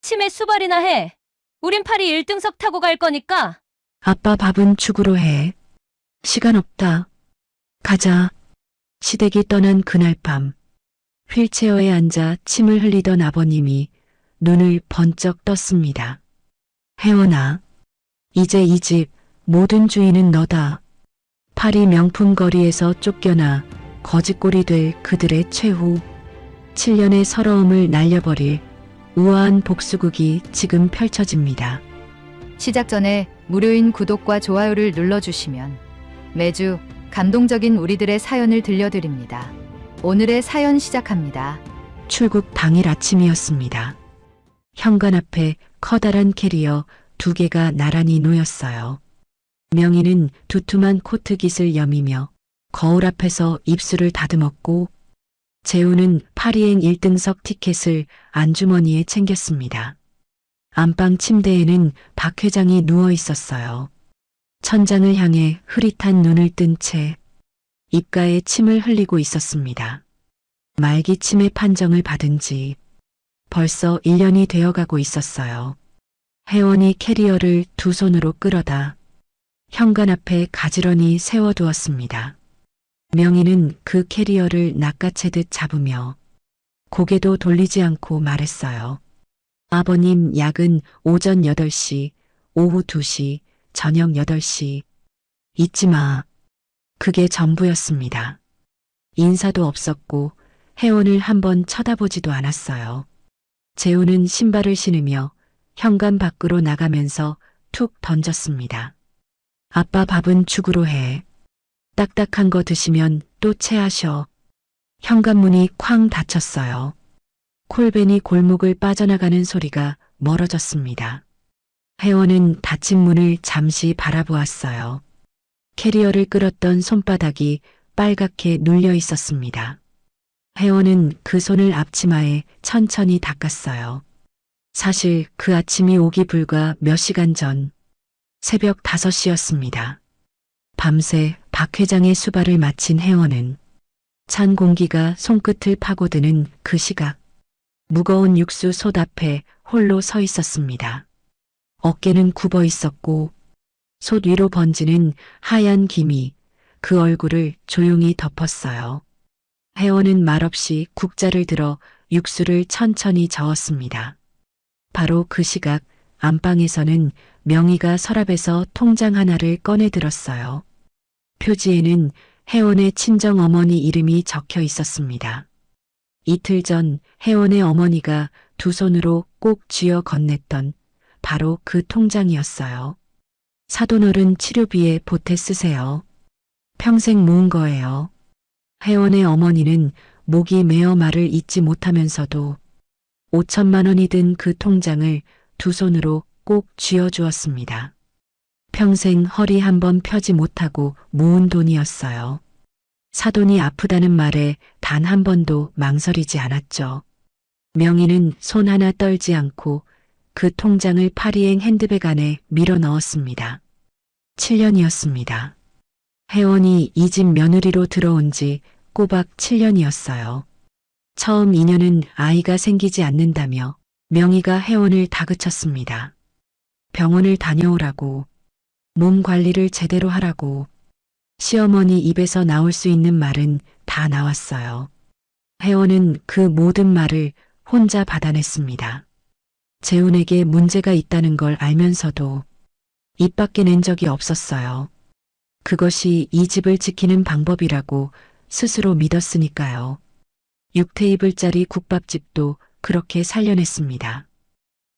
치매 수발이나 해. 우린 파리 1등석 타고 갈 거니까. 아빠 밥은 죽으로 해. 시간 없다. 가자. 시댁이 떠난 그날 밤, 휠체어에 앉아 침을 흘리던 아버님이 눈을 번쩍 떴습니다. 혜원아, 이제 이 집 모든 주인은 너다. 파리 명품 거리에서 쫓겨나 거지꼴이 될 그들의 최후 7년의 서러움을 날려버릴 우아한 복수극이 지금 펼쳐집니다. 시작 전에 무료인 구독과 좋아요를 눌러주시면 매주 감동적인 우리들의 사연을 들려드립니다. 오늘의 사연 시작합니다. 출국 당일 아침이었습니다. 현관 앞에 커다란 캐리어 2개가 나란히 놓였어요. 명희는 두툼한 코트깃을 여미며 거울 앞에서 입술을 다듬었고, 재우는 파리행 1등석 티켓을 안주머니에 챙겼습니다. 안방 침대에는 박 회장이 누워 있었어요. 천장을 향해 흐릿한 눈을 뜬 채 입가에 침을 흘리고 있었습니다. 말기 치매 판정을 받은 지 벌써 1년이 되어가고 있었어요. 혜원이 캐리어를 두 손으로 끌어다 현관 앞에 가지런히 세워두었습니다. 명희는 그 캐리어를 낚아채듯 잡으며 고개도 돌리지 않고 말했어요. 아버님 약은 오전 8시, 오후 2시, 저녁 8시. 잊지 마. 그게 전부였습니다. 인사도 없었고 혜원을 한번 쳐다보지도 않았어요. 재우는 신발을 신으며 현관 밖으로 나가면서 툭 던졌습니다. 아빠 밥은 죽으로 해. 딱딱한 거 드시면 또 체하셔. 현관문이 쾅 닫혔어요. 콜벤이 골목을 빠져나가는 소리가 멀어졌습니다. 혜원은 닫힌 문을 잠시 바라보았어요. 캐리어를 끌었던 손바닥이 빨갛게 눌려 있었습니다. 혜원은 그 손을 앞치마에 천천히 닦았어요. 사실 그 아침이 오기 불과 몇 시간 전, 새벽 5시였습니다. 밤새 박 회장의 수발을 마친 혜원은 찬 공기가 손끝을 파고드는 그 시각, 무거운 육수 솥 앞에 홀로 서 있었습니다. 어깨는 굽어 있었고 솥 위로 번지는 하얀 김이 그 얼굴을 조용히 덮었어요. 혜원은 말없이 국자를 들어 육수를 천천히 저었습니다. 바로 그 시각 안방에서는 명희가 서랍에서 통장 하나를 꺼내 들었어요. 표지에는 혜원의 친정 어머니 이름이 적혀 있었습니다. 이틀 전 혜원의 어머니가 두 손으로 꼭 쥐어 건넸던 바로 그 통장이었어요. 사돈어른 치료비에 보태 쓰세요. 평생 모은 거예요. 혜원의 어머니는 목이 메어 말을 잇지 못하면서도 5천만 원이 든 그 통장을 두 손으로 꼭 쥐어 주었습니다. 평생 허리 한번 펴지 못하고 모은 돈이었어요. 사돈이 아프다는 말에 단 한 번도 망설이지 않았죠. 명희는 손 하나 떨지 않고 그 통장을 파리행 핸드백 안에 밀어 넣었습니다. 7년이었습니다. 혜원이 이 집 며느리로 들어온 지 꼬박 7년이었어요. 처음 2년은 아이가 생기지 않는다며 명희가 혜원을 다그쳤습니다. 병원을 다녀오라고, 몸 관리를 제대로 하라고. 시어머니 입에서 나올 수 있는 말은 다 나왔어요. 혜원은 그 모든 말을 혼자 받아냈습니다. 재훈에게 문제가 있다는 걸 알면서도 입 밖에 낸 적이 없었어요. 그것이 이 집을 지키는 방법이라고 스스로 믿었으니까요. 6테이블짜리 국밥집도 그렇게 살려냈습니다.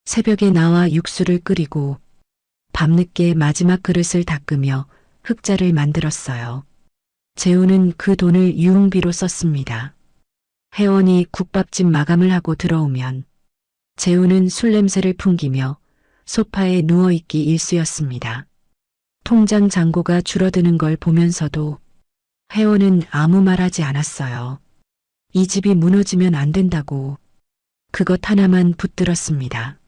새벽에 나와 육수를 끓이고 밤늦게 마지막 그릇을 닦으며 흑자를 만들었어요. 재훈은 그 돈을 유흥비로 썼습니다. 혜원이 국밥집 마감을 하고 들어오면 재훈은 술 냄새를 풍기며 소파에 누워있기 일쑤였습니다. 통장 잔고가 줄어드는 걸 보면서도 혜원은 아무 말하지 않았어요. 이 집이 무너지면 안 된다고 그것 하나만 붙들었습니다.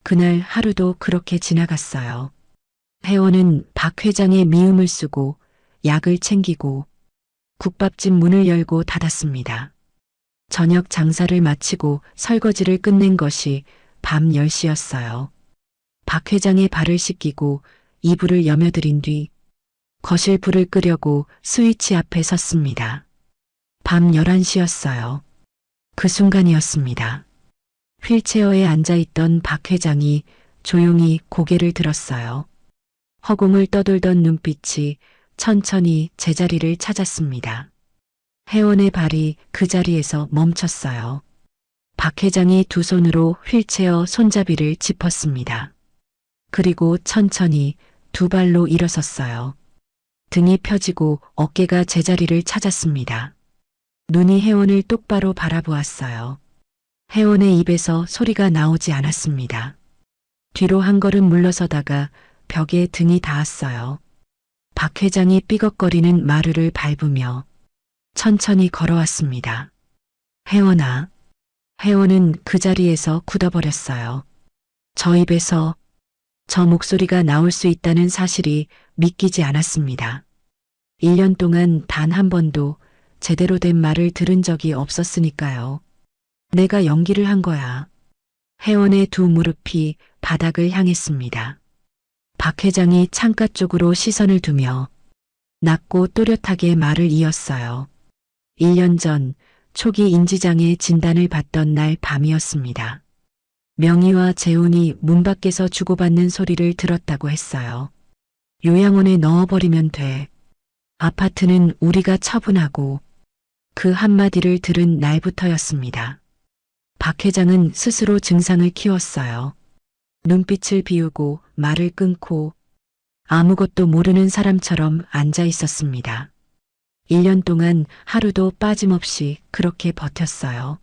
그날 하루도 그렇게 지나갔어요. 혜원은 박 회장의 미움을 쓰고 약을 챙기고 국밥집 문을 열고 닫았습니다. 저녁 장사를 마치고 설거지를 끝낸 것이 밤 10시였어요. 박 회장의 발을 씻기고 이불을 여며들인 뒤 거실 불을 끄려고 스위치 앞에 섰습니다. 밤 11시였어요. 그 순간이었습니다. 휠체어에 앉아있던 박 회장이 조용히 고개를 들었어요. 허공을 떠돌던 눈빛이 천천히 제자리를 찾았습니다. 혜원의 발이 그 자리에서 멈췄어요. 박 회장이 두 손으로 휠체어 손잡이를 짚었습니다. 그리고 천천히 두 발로 일어섰어요. 등이 펴지고 어깨가 제자리를 찾았습니다. 눈이 혜원을 똑바로 바라보았어요. 혜원의 입에서 소리가 나오지 않았습니다. 뒤로 한 걸음 물러서다가 벽에 등이 닿았어요. 박 회장이 삐걱거리는 마루를 밟으며 천천히 걸어왔습니다. 혜원아. 혜원은 그 자리에서 굳어버렸어요. 저 입에서 저 목소리가 나올 수 있다는 사실이 믿기지 않았습니다. 1년 동안 단 한 번도 제대로 된 말을 들은 적이 없었으니까요. 내가 연기를 한 거야. 혜원의 두 무릎이 바닥을 향했습니다. 박 회장이 창가 쪽으로 시선을 두며 낮고 또렷하게 말을 이었어요. 1년 전 초기 인지장애 진단을 받던 날 밤이었습니다. 명희와 재훈이 문 밖에서 주고받는 소리를 들었다고 했어요. 요양원에 넣어버리면 돼. 아파트는 우리가 처분하고. 그 한마디를 들은 날부터였습니다. 박 회장은 스스로 증상을 키웠어요. 눈빛을 비우고 말을 끊고 아무것도 모르는 사람처럼 앉아 있었습니다. 1년 동안 하루도 빠짐없이 그렇게 버텼어요.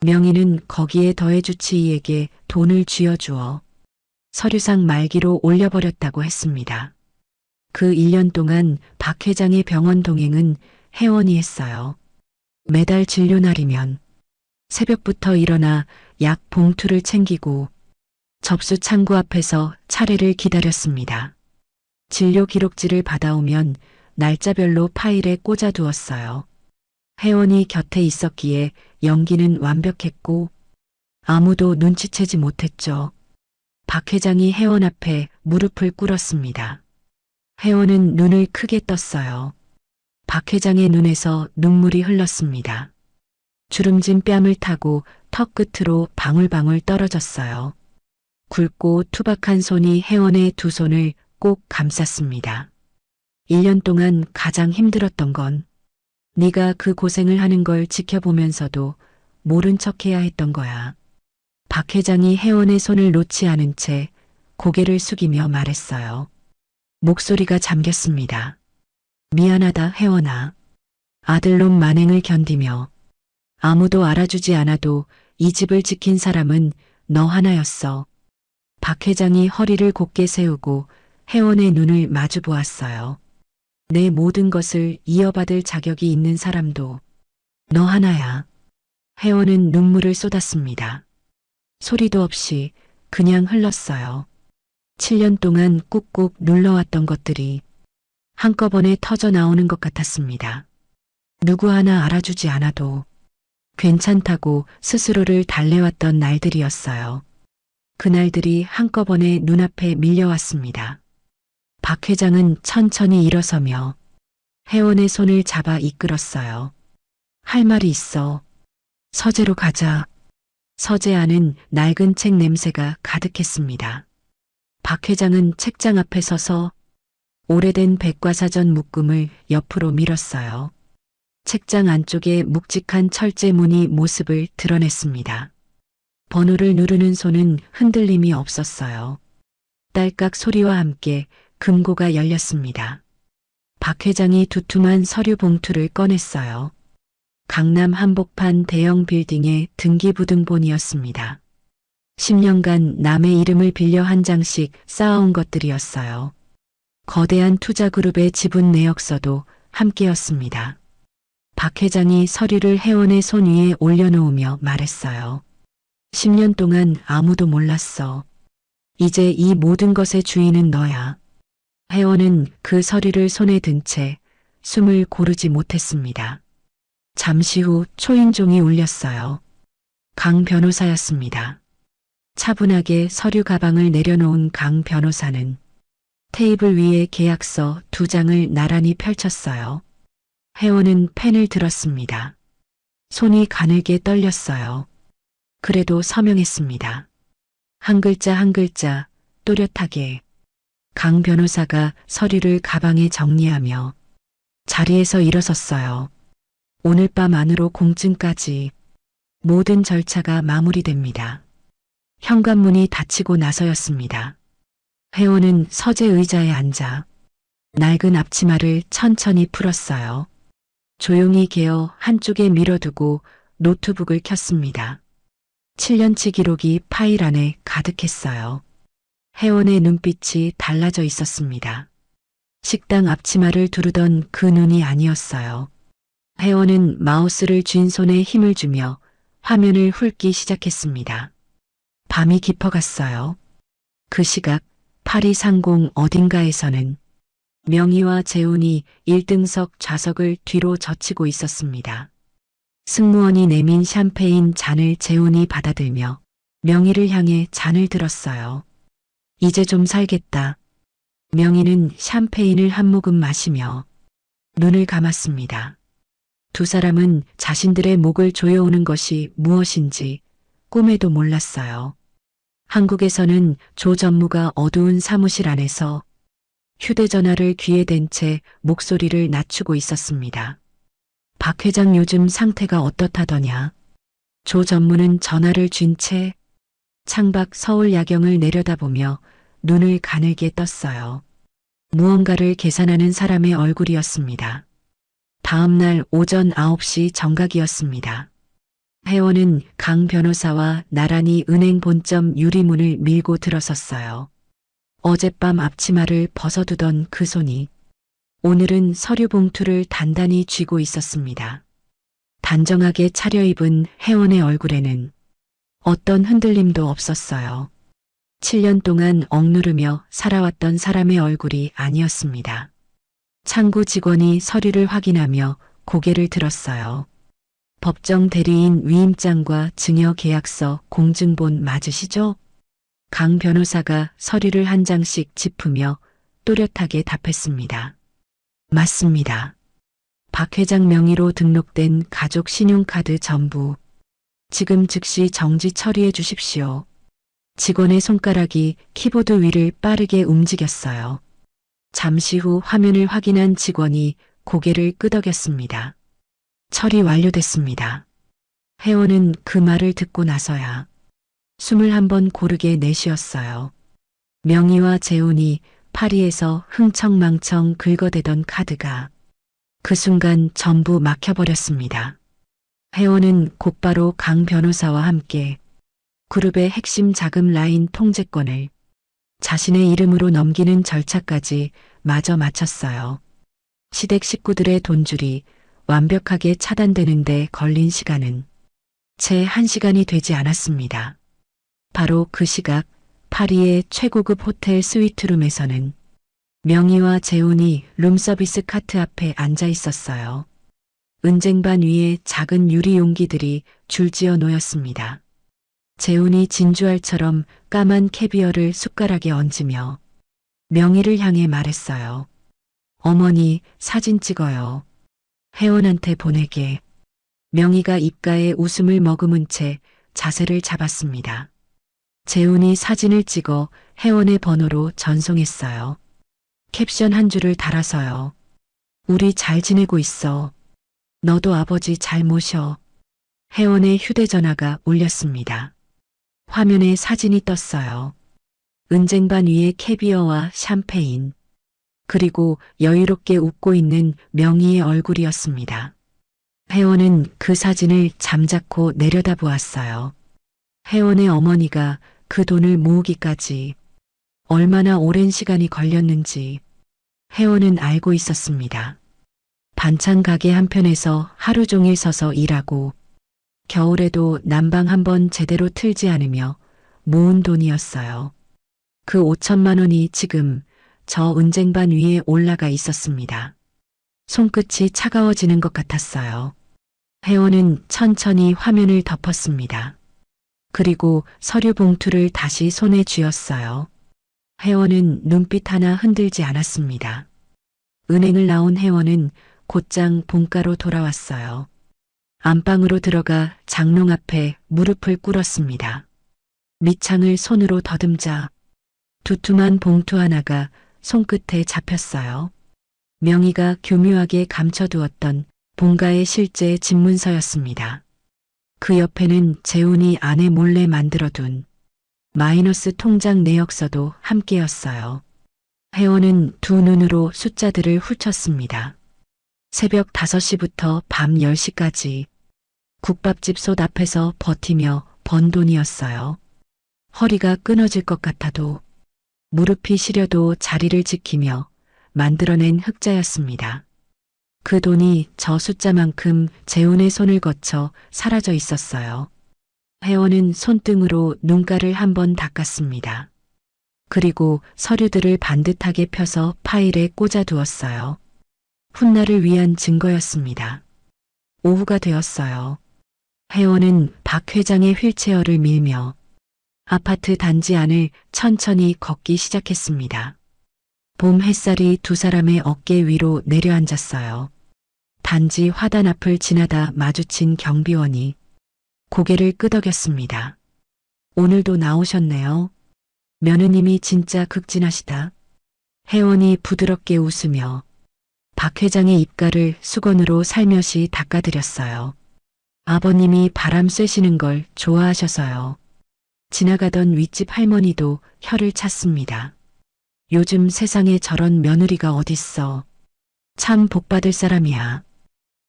명희는 거기에 더해 주치의에게 돈을 쥐어주어 서류상 말기로 올려버렸다고 했습니다. 그 1년 동안 박 회장의 병원 동행은 혜원이 했어요. 매달 진료날이면 새벽부터 일어나 약 봉투를 챙기고 접수 창구 앞에서 차례를 기다렸습니다. 진료 기록지를 받아오면 날짜별로 파일에 꽂아두었어요. 혜원이 곁에 있었기에 연기는 완벽했고 아무도 눈치채지 못했죠. 박 회장이 혜원 앞에 무릎을 꿇었습니다. 혜원은 눈을 크게 떴어요. 박 회장의 눈에서 눈물이 흘렀습니다. 주름진 뺨을 타고 턱 끝으로 방울방울 떨어졌어요. 굵고 투박한 손이 혜원의 두 손을 꼭 감쌌습니다. 1년 동안 가장 힘들었던 건 네가 그 고생을 하는 걸 지켜보면서도 모른 척해야 했던 거야. 박 회장이 혜원의 손을 놓지 않은 채 고개를 숙이며 말했어요. 목소리가 잠겼습니다. 미안하다 혜원아. 아들놈 만행을 견디며 아무도 알아주지 않아도 이 집을 지킨 사람은 너 하나였어. 박 회장이 허리를 곧게 세우고 혜원의 눈을 마주 보았어요. 내 모든 것을 이어받을 자격이 있는 사람도 너 하나야. 혜원은 눈물을 쏟았습니다. 소리도 없이 그냥 흘렀어요. 7년 동안 꾹꾹 눌러왔던 것들이 한꺼번에 터져 나오는 것 같았습니다. 누구 하나 알아주지 않아도 괜찮다고 스스로를 달래왔던 날들이었어요. 그날들이 한꺼번에 눈앞에 밀려왔습니다. 박 회장은 천천히 일어서며 혜원의 손을 잡아 이끌었어요. 할 말이 있어. 서재로 가자. 서재 안은 낡은 책 냄새가 가득했습니다. 박 회장은 책장 앞에 서서 오래된 백과사전 묶음을 옆으로 밀었어요. 책장 안쪽에 묵직한 철제문이 모습을 드러냈습니다. 번호를 누르는 손은 흔들림이 없었어요. 딸깍 소리와 함께 금고가 열렸습니다. 박 회장이 두툼한 서류 봉투를 꺼냈어요. 강남 한복판 대형 빌딩의 등기부등본이었습니다. 10년간 남의 이름을 빌려 한 장씩 쌓아온 것들이었어요. 거대한 투자그룹의 지분 내역서도 함께였습니다. 박 회장이 서류를 혜원의 손 위에 올려놓으며 말했어요. 10년 동안 아무도 몰랐어. 이제 이 모든 것의 주인은 너야. 혜원은 그 서류를 손에 든 채 숨을 고르지 못했습니다. 잠시 후 초인종이 울렸어요. 강 변호사였습니다. 차분하게 서류 가방을 내려놓은 강 변호사는 테이블 위에 계약서 2장을 나란히 펼쳤어요. 혜원은 펜을 들었습니다. 손이 가늘게 떨렸어요. 그래도 서명했습니다. 한 글자 한 글자 또렷하게. 강 변호사가 서류를 가방에 정리하며 자리에서 일어섰어요. 오늘 밤 안으로 공증까지 모든 절차가 마무리됩니다. 현관문이 닫히고 나서였습니다. 혜원은 서재 의자에 앉아 낡은 앞치마를 천천히 풀었어요. 조용히 개어 한쪽에 밀어두고 노트북을 켰습니다. 7년치 기록이 파일 안에 가득했어요. 혜원의 눈빛이 달라져 있었습니다. 식당 앞치마를 두르던 그 눈이 아니었어요. 혜원은 마우스를 쥔 손에 힘을 주며 화면을 훑기 시작했습니다. 밤이 깊어갔어요. 그 시각 파리 상공 어딘가에서는 명희와 재훈이 1등석 좌석을 뒤로 젖히고 있었습니다. 승무원이 내민 샴페인 잔을 재훈이 받아들며 명희를 향해 잔을 들었어요. 이제 좀 살겠다. 명희는 샴페인을 한 모금 마시며 눈을 감았습니다. 두 사람은 자신들의 목을 조여오는 것이 무엇인지 꿈에도 몰랐어요. 한국에서는 조 전무가 어두운 사무실 안에서 휴대전화를 귀에 댄 채 목소리를 낮추고 있었습니다. 박 회장 요즘 상태가 어떻다더냐. 조 전무는 전화를 쥔 채 창밖 서울 야경을 내려다보며 눈을 가늘게 떴어요. 무언가를 계산하는 사람의 얼굴이었습니다. 다음 날 오전 9시 정각이었습니다. 혜원은 강 변호사와 나란히 은행 본점 유리문을 밀고 들어섰어요. 어젯밤 앞치마를 벗어두던 그 손이 오늘은 서류 봉투를 단단히 쥐고 있었습니다. 단정하게 차려입은 혜원의 얼굴에는 어떤 흔들림도 없었어요. 7년 동안 억누르며 살아왔던 사람의 얼굴이 아니었습니다. 창구 직원이 서류를 확인하며 고개를 들었어요. 법정 대리인 위임장과 증여 계약서 공증본 맞으시죠? 강 변호사가 서류를 한 장씩 짚으며 또렷하게 답했습니다. 맞습니다. 박 회장 명의로 등록된 가족 신용카드 전부 지금 즉시 정지 처리해 주십시오. 직원의 손가락이 키보드 위를 빠르게 움직였어요. 잠시 후 화면을 확인한 직원이 고개를 끄덕였습니다. 처리 완료됐습니다. 혜원은 그 말을 듣고 나서야 숨을 한번 고르게 내쉬었어요. 명희와 재훈이 파리에서 흥청망청 긁어대던 카드가 그 순간 전부 막혀버렸습니다. 혜원은 곧바로 강 변호사와 함께 그룹의 핵심 자금 라인 통제권을 자신의 이름으로 넘기는 절차까지 마저 마쳤어요. 시댁 식구들의 돈줄이 완벽하게 차단되는 데 걸린 시간은 채 1시간이 되지 않았습니다. 바로 그 시각 파리의 최고급 호텔 스위트룸에서는 명희와 재훈이 룸서비스 카트 앞에 앉아 있었어요. 은쟁반 위에 작은 유리 용기들이 줄지어 놓였습니다. 재훈이 진주알처럼 까만 캐비어를 숟가락에 얹으며 명희를 향해 말했어요. 어머니 사진 찍어요. 혜원한테 보내게. 명희가 입가에 웃음을 머금은 채 자세를 잡았습니다. 재훈이 사진을 찍어 혜원의 번호로 전송했어요. 캡션 한 줄을 달아서요. 우리 잘 지내고 있어. 너도 아버지 잘 모셔. 혜원의 휴대전화가 울렸습니다. 화면에 사진이 떴어요. 은쟁반 위에 캐비어와 샴페인, 그리고 여유롭게 웃고 있는 명희의 얼굴이었습니다. 혜원은 그 사진을 잠자코 내려다보았어요. 혜원의 어머니가 그 돈을 모으기까지 얼마나 오랜 시간이 걸렸는지 혜원은 알고 있었습니다. 반찬 가게 한편에서 하루 종일 서서 일하고 겨울에도 난방 한번 제대로 틀지 않으며 모은 돈이었어요. 그 5천만 원이 지금 저 은쟁반 위에 올라가 있었습니다. 손끝이 차가워지는 것 같았어요. 혜원은 천천히 화면을 덮었습니다. 그리고 서류 봉투를 다시 손에 쥐었어요. 혜원은 눈빛 하나 흔들지 않았습니다. 은행을 나온 혜원은 곧장 본가로 돌아왔어요. 안방으로 들어가 장롱 앞에 무릎을 꿇었습니다. 밑창을 손으로 더듬자 두툼한 봉투 하나가 손끝에 잡혔어요. 명의가 교묘하게 감춰두었던 본가의 실제 집문서였습니다. 그 옆에는 재훈이 아내 몰래 만들어둔 마이너스 통장 내역서도 함께였어요. 혜원은 두 눈으로 숫자들을 훑었습니다. 새벽 5시부터 밤 10시까지 국밥집 솥 앞에서 버티며 번 돈이었어요. 허리가 끊어질 것 같아도 무릎이 시려도 자리를 지키며 만들어낸 흑자였습니다. 그 돈이 저 숫자만큼 재훈의 손을 거쳐 사라져 있었어요. 혜원은 손등으로 눈가를 한번 닦았습니다. 그리고 서류들을 반듯하게 펴서 파일에 꽂아두었어요. 훗날을 위한 증거였습니다. 오후가 되었어요. 혜원은 박 회장의 휠체어를 밀며 아파트 단지 안을 천천히 걷기 시작했습니다. 봄 햇살이 두 사람의 어깨 위로 내려앉았어요. 단지 화단 앞을 지나다 마주친 경비원이 고개를 끄덕였습니다. 오늘도 나오셨네요. 며느님이 진짜 극진하시다. 혜원이 부드럽게 웃으며 박 회장의 입가를 수건으로 살며시 닦아드렸어요. 아버님이 바람 쐬시는 걸 좋아하셔서요. 지나가던 윗집 할머니도 혀를 찼습니다. 요즘 세상에 저런 며느리가 어딨어. 참 복받을 사람이야.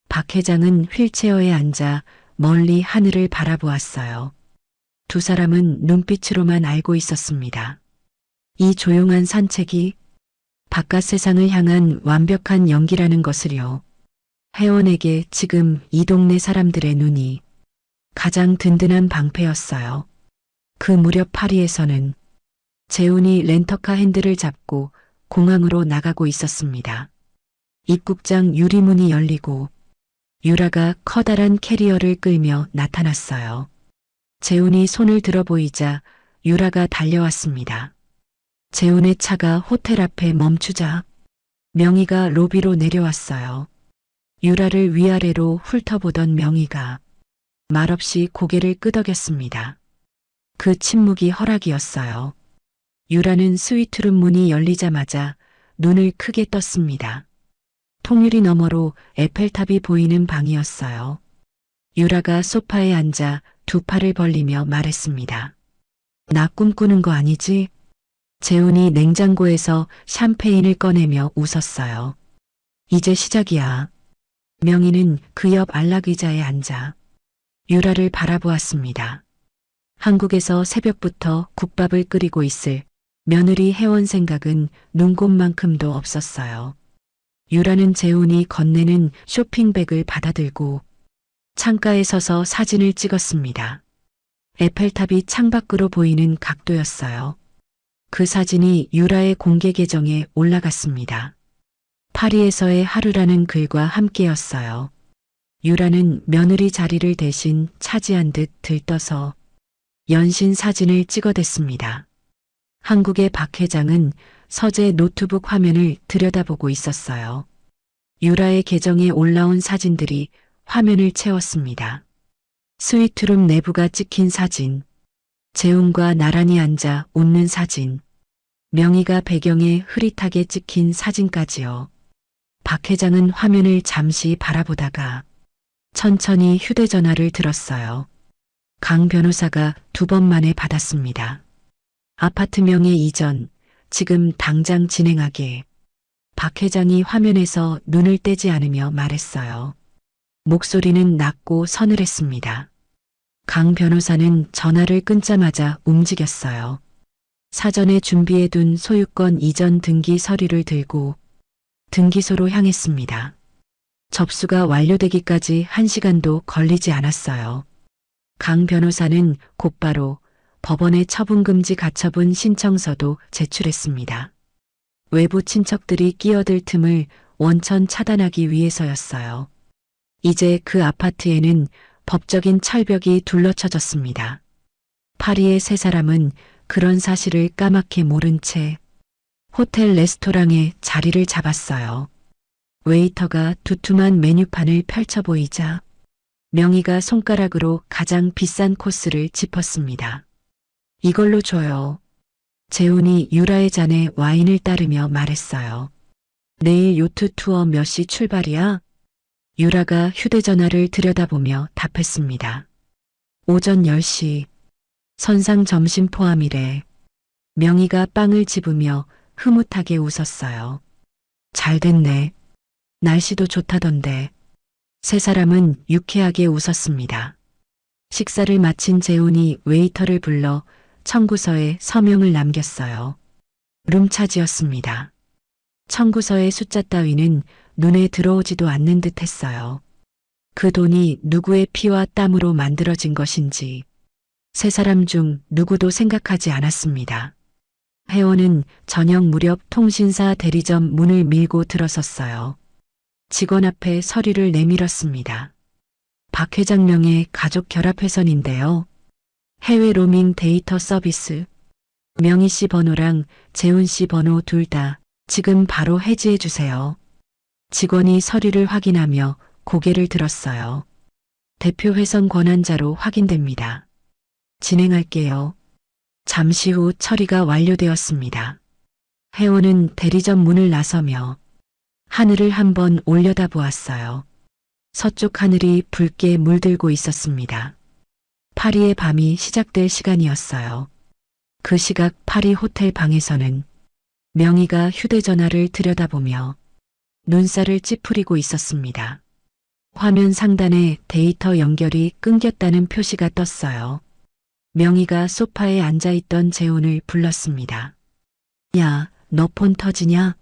박 회장은 휠체어에 앉아 멀리 하늘을 바라보았어요. 두 사람은 눈빛으로만 알고 있었습니다. 이 조용한 산책이 바깥 세상을 향한 완벽한 연기라는 것을요. 혜원에게 지금 이 동네 사람들의 눈이 가장 든든한 방패였어요. 그 무렵 파리에서는 재훈이 렌터카 핸들을 잡고 공항으로 나가고 있었습니다. 입국장 유리문이 열리고 유라가 커다란 캐리어를 끌며 나타났어요. 재훈이 손을 들어 보이자 유라가 달려왔습니다. 재훈의 차가 호텔 앞에 멈추자 명희가 로비로 내려왔어요. 유라를 위아래로 훑어보던 명희가 말없이 고개를 끄덕였습니다. 그 침묵이 허락이었어요. 유라는 스위트룸 문이 열리자마자 눈을 크게 떴습니다. 통유리 너머로 에펠탑이 보이는 방이었어요. 유라가 소파에 앉아 두 팔을 벌리며 말했습니다. 나 꿈꾸는 거 아니지? 재훈이 냉장고에서 샴페인을 꺼내며 웃었어요. 이제 시작이야. 명희는 그 옆 안락의자에 앉아 유라를 바라보았습니다. 한국에서 새벽부터 국밥을 끓이고 있을 며느리 혜원 생각은 눈곱만큼도 없었어요. 유라는 재훈이 건네는 쇼핑백을 받아들고 창가에 서서 사진을 찍었습니다. 에펠탑이 창밖으로 보이는 각도였어요. 그 사진이 유라의 공개 계정에 올라갔습니다. 파리에서의 하루라는 글과 함께였어요. 유라는 며느리 자리를 대신 차지한 듯 들떠서 연신 사진을 찍어댔습니다. 한국의 박 회장은 서재 노트북 화면을 들여다보고 있었어요. 유라의 계정에 올라온 사진들이 화면을 채웠습니다. 스위트룸 내부가 찍힌 사진, 재훈과 나란히 앉아 웃는 사진, 명희가 배경에 흐릿하게 찍힌 사진까지요. 박 회장은 화면을 잠시 바라보다가 천천히 휴대전화를 들었어요. 강 변호사가 2번 만에 받았습니다. 아파트 명의 이전, 지금 당장 진행하게. 박 회장이 화면에서 눈을 떼지 않으며 말했어요. 목소리는 낮고 서늘했습니다. 강 변호사는 전화를 끊자마자 움직였어요. 사전에 준비해둔 소유권 이전 등기 서류를 들고 등기소로 향했습니다. 접수가 완료되기까지 1시간도 걸리지 않았어요. 강 변호사는 곧바로 법원에 처분금지 가처분 신청서도 제출했습니다. 외부 친척들이 끼어들 틈을 원천 차단하기 위해서였어요. 이제 그 아파트에는 법적인 철벽이 둘러쳐졌습니다. 파리의 세 사람은 그런 사실을 까맣게 모른 채 호텔 레스토랑에 자리를 잡았어요. 웨이터가 두툼한 메뉴판을 펼쳐 보이자 명희가 손가락으로 가장 비싼 코스를 짚었습니다. 이걸로 줘요. 재훈이 유라의 잔에 와인을 따르며 말했어요. 내일 요트 투어 몇 시 출발이야? 유라가 휴대전화를 들여다보며 답했습니다. 오전 10시. 선상 점심 포함이래. 명희가 빵을 집으며 흐뭇하게 웃었어요. 잘 됐네. 날씨도 좋다던데. 세 사람은 유쾌하게 웃었습니다. 식사를 마친 재훈이 웨이터를 불러 청구서에 서명을 남겼어요. 룸차지였습니다. 청구서의 숫자 따위는 눈에 들어오지도 않는 듯 했어요. 그 돈이 누구의 피와 땀으로 만들어진 것인지 세 사람 중 누구도 생각하지 않았습니다. 회원은 저녁 무렵 통신사 대리점 문을 밀고 들어섰어요. 직원 앞에 서류를 내밀었습니다. 박 회장 명의 가족 결합회선인데요. 해외 로밍 데이터 서비스. 명희 씨 번호랑 재훈 씨 번호 둘 다 지금 바로 해지해 주세요. 직원이 서류를 확인하며 고개를 들었어요. 대표 회선 권한자로 확인됩니다. 진행할게요. 잠시 후 처리가 완료되었습니다. 회원은 대리점 문을 나서며 하늘을 한번 올려다보았어요. 서쪽 하늘이 붉게 물들고 있었습니다. 파리의 밤이 시작될 시간이었어요. 그 시각 파리 호텔 방에서는 명희가 휴대전화를 들여다보며 눈살을 찌푸리고 있었습니다. 화면 상단에 데이터 연결이 끊겼다는 표시가 떴어요. 명희가 소파에 앉아있던 재훈을 불렀습니다. 야, 너 폰 터지냐?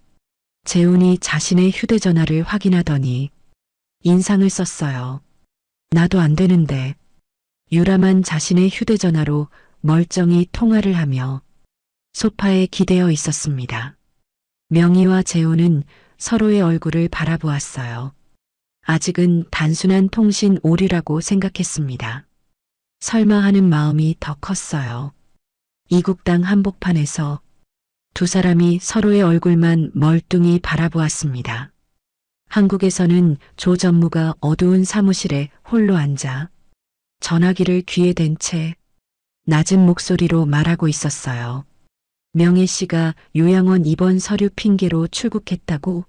재훈이 자신의 휴대전화를 확인하더니 인상을 썼어요. 나도 안 되는데. 유라만 자신의 휴대전화로 멀쩡히 통화를 하며 소파에 기대어 있었습니다. 명희와 재훈은 서로의 얼굴을 바라보았어요. 아직은 단순한 통신 오류라고 생각했습니다. 설마 하는 마음이 더 컸어요. 이국당 한복판에서 두 사람이 서로의 얼굴만 멀뚱히 바라보았습니다. 한국에서는 조 전무가 어두운 사무실에 홀로 앉아 전화기를 귀에 댄 채 낮은 목소리로 말하고 있었어요. 명희 씨가 요양원 입원 서류 핑계로 출국했다고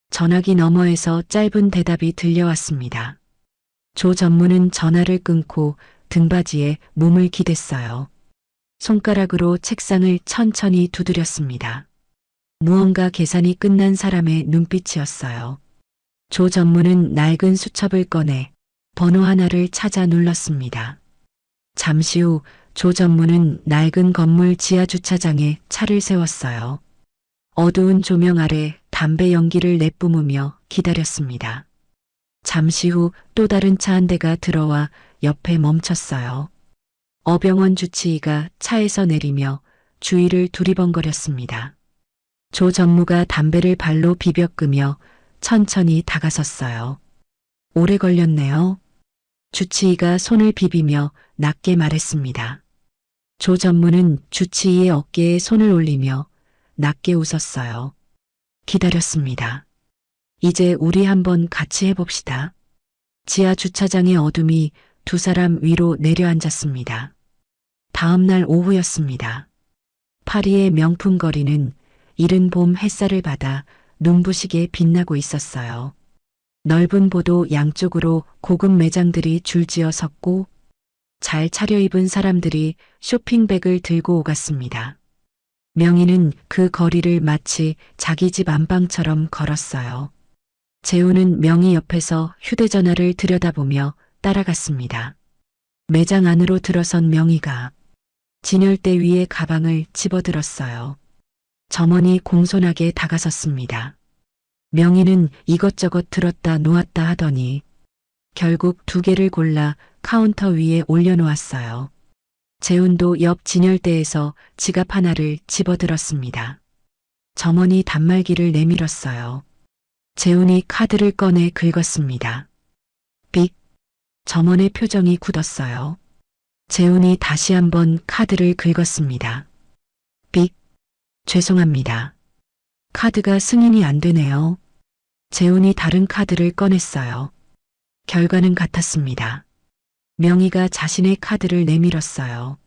전화기 너머에서 짧은 대답이 들려왔습니다. 조 전무는 전화를 끊고 등받이에 몸을 기댔어요. 손가락으로 책상을 천천히 두드렸습니다. 무언가 계산이 끝난 사람의 눈빛이었어요. 조 전무는 낡은 수첩을 꺼내 번호 하나를 찾아 눌렀습니다. 잠시 후 조 전무는 낡은 건물 지하 주차장에 차를 세웠어요. 어두운 조명 아래 담배 연기를 내뿜으며 기다렸습니다. 잠시 후 또 다른 차 한 대가 들어와 옆에 멈췄어요. 어병원 주치의가 차에서 내리며 주위를 두리번거렸습니다. 조 전무가 담배를 발로 비벼 끄며 천천히 다가섰어요. 오래 걸렸네요. 주치의가 손을 비비며 낮게 말했습니다. 조 전무는 주치의의 어깨에 손을 올리며 낮게 웃었어요. 기다렸습니다. 이제 우리 한번 같이 해봅시다. 지하 주차장의 어둠이 두 사람 위로 내려앉았습니다. 다음 날 오후였습니다. 파리의 명품 거리는 이른 봄 햇살을 받아 눈부시게 빛나고 있었어요. 넓은 보도 양쪽으로 고급 매장들이 줄지어 섰고 잘 차려입은 사람들이 쇼핑백을 들고 오갔습니다. 명희는 그 거리를 마치 자기 집 안방처럼 걸었어요. 재훈은 명희 옆에서 휴대전화를 들여다보며 따라갔습니다. 매장 안으로 들어선 명희가 진열대 위에 가방을 집어들었어요. 점원이 공손하게 다가섰습니다. 명희는 이것저것 들었다 놓았다 하더니 결국 두 개를 골라 카운터 위에 올려놓았어요. 재훈도 옆 진열대에서 지갑 하나를 집어들었습니다. 점원이 단말기를 내밀었어요. 재훈이 카드를 꺼내 긁었습니다. 삑. 점원의 표정이 굳었어요. 재훈이 다시 한번 카드를 긁었습니다. 삑. 죄송합니다. 카드가 승인이 안 되네요. 재훈이 다른 카드를 꺼냈어요. 결과는 같았습니다. 명희가 자신의 카드를 내밀었어요.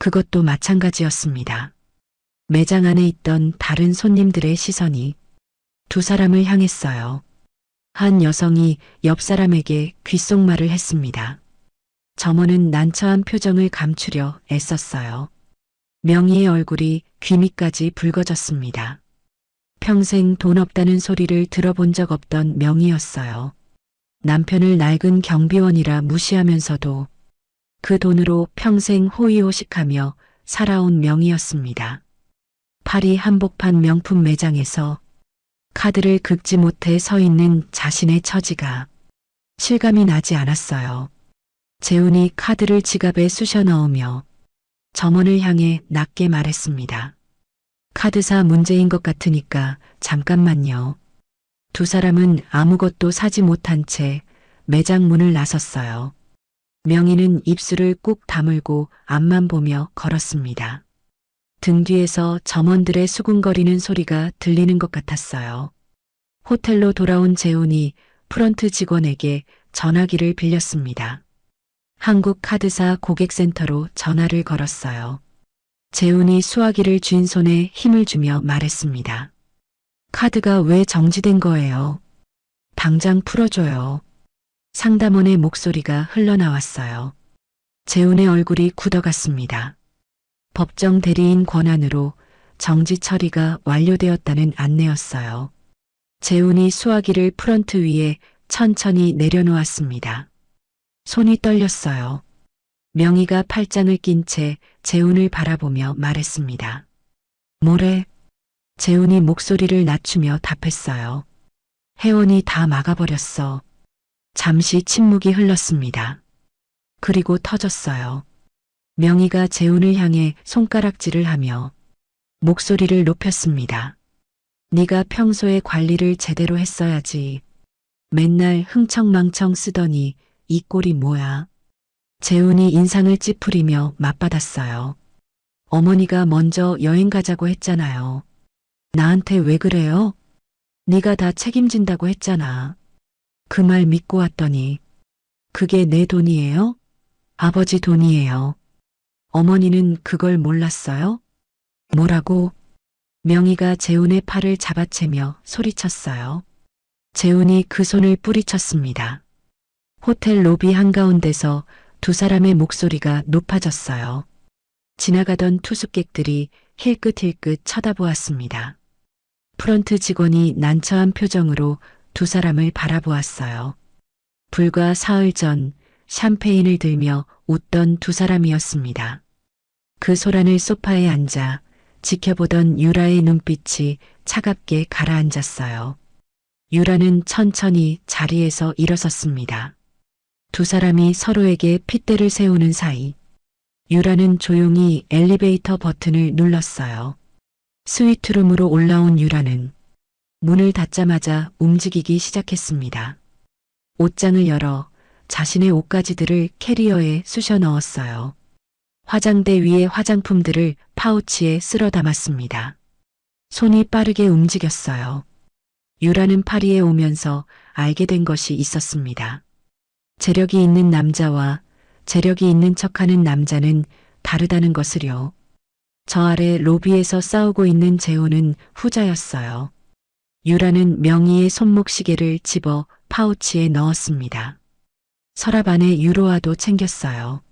그것도 마찬가지였습니다. 매장 안에 있던 다른 손님들의 시선이 두 사람을 향했어요. 한 여성이 옆 사람에게 귓속말을 했습니다. 점원은 난처한 표정을 감추려 애썼어요. 명희의 얼굴이 귀 밑까지 붉어졌습니다. 평생 돈 없다는 소리를 들어본 적 없던 명희였어요. 남편을 낡은 경비원이라 무시하면서도 그 돈으로 평생 호의호식하며 살아온 명희였습니다. 파리 한복판 명품 매장에서 카드를 긁지 못해 서 있는 자신의 처지가 실감이 나지 않았어요. 재훈이 카드를 지갑에 쑤셔 넣으며 점원을 향해 낮게 말했습니다. 카드사 문제인 것 같으니까 잠깐만요. 두 사람은 아무것도 사지 못한 채 매장 문을 나섰어요. 명희는 입술을 꾹 다물고 앞만 보며 걸었습니다. 등 뒤에서 점원들의 수군거리는 소리가 들리는 것 같았어요. 호텔로 돌아온 재훈이 프런트 직원에게 전화기를 빌렸습니다. 한국카드사 고객센터로 전화를 걸었어요. 재훈이 수화기를 쥔 손에 힘을 주며 말했습니다. 카드가 왜 정지된 거예요? 당장 풀어줘요. 상담원의 목소리가 흘러나왔어요. 재훈의 얼굴이 굳어갔습니다. 법정 대리인 권한으로 정지 처리가 완료되었다는 안내였어요. 재훈이 수화기를 프런트 위에 천천히 내려놓았습니다. 손이 떨렸어요. 명희가 팔짱을 낀 채 재훈을 바라보며 말했습니다. 뭐래? 재훈이 목소리를 낮추며 답했어요. 혜원이 다 막아버렸어. 잠시 침묵이 흘렀습니다. 그리고 터졌어요. 명희가 재훈을 향해 손가락질을 하며 목소리를 높였습니다. 네가 평소에 관리를 제대로 했어야지. 맨날 흥청망청 쓰더니 이 꼴이 뭐야. 재훈이 인상을 찌푸리며 맞받았어요. 어머니가 먼저 여행 가자고 했잖아요. 나한테 왜 그래요? 네가 다 책임진다고 했잖아. 그 말 믿고 왔더니 그게 내 돈이에요? 아버지 돈이에요. 어머니는 그걸 몰랐어요? 뭐라고? 명희가 재훈의 팔을 잡아채며 소리쳤어요. 재훈이 그 손을 뿌리쳤습니다. 호텔 로비 한가운데서 두 사람의 목소리가 높아졌어요. 지나가던 투숙객들이 힐끗힐끗 쳐다보았습니다. 프런트 직원이 난처한 표정으로 두 사람을 바라보았어요. 불과 사흘 전 샴페인을 들며 웃던 두 사람이었습니다. 그 소란을 소파에 앉아 지켜보던 유라의 눈빛이 차갑게 가라앉았어요. 유라는 천천히 자리에서 일어섰습니다. 두 사람이 서로에게 핏대를 세우는 사이 유라는 조용히 엘리베이터 버튼을 눌렀어요. 스위트룸으로 올라온 유라는 문을 닫자마자 움직이기 시작했습니다. 옷장을 열어 자신의 옷가지들을 캐리어에 쑤셔 넣었어요. 화장대 위에 화장품들을 파우치에 쓸어 담았습니다. 손이 빠르게 움직였어요. 유라는 파리에 오면서 알게 된 것이 있었습니다. 재력이 있는 남자와 재력이 있는 척하는 남자는 다르다는 것을요. 저 아래 로비에서 싸우고 있는 재호는 후자였어요. 유라는 명희의 손목시계를 집어 파우치에 넣었습니다. 서랍 안에 유로화도 챙겼어요.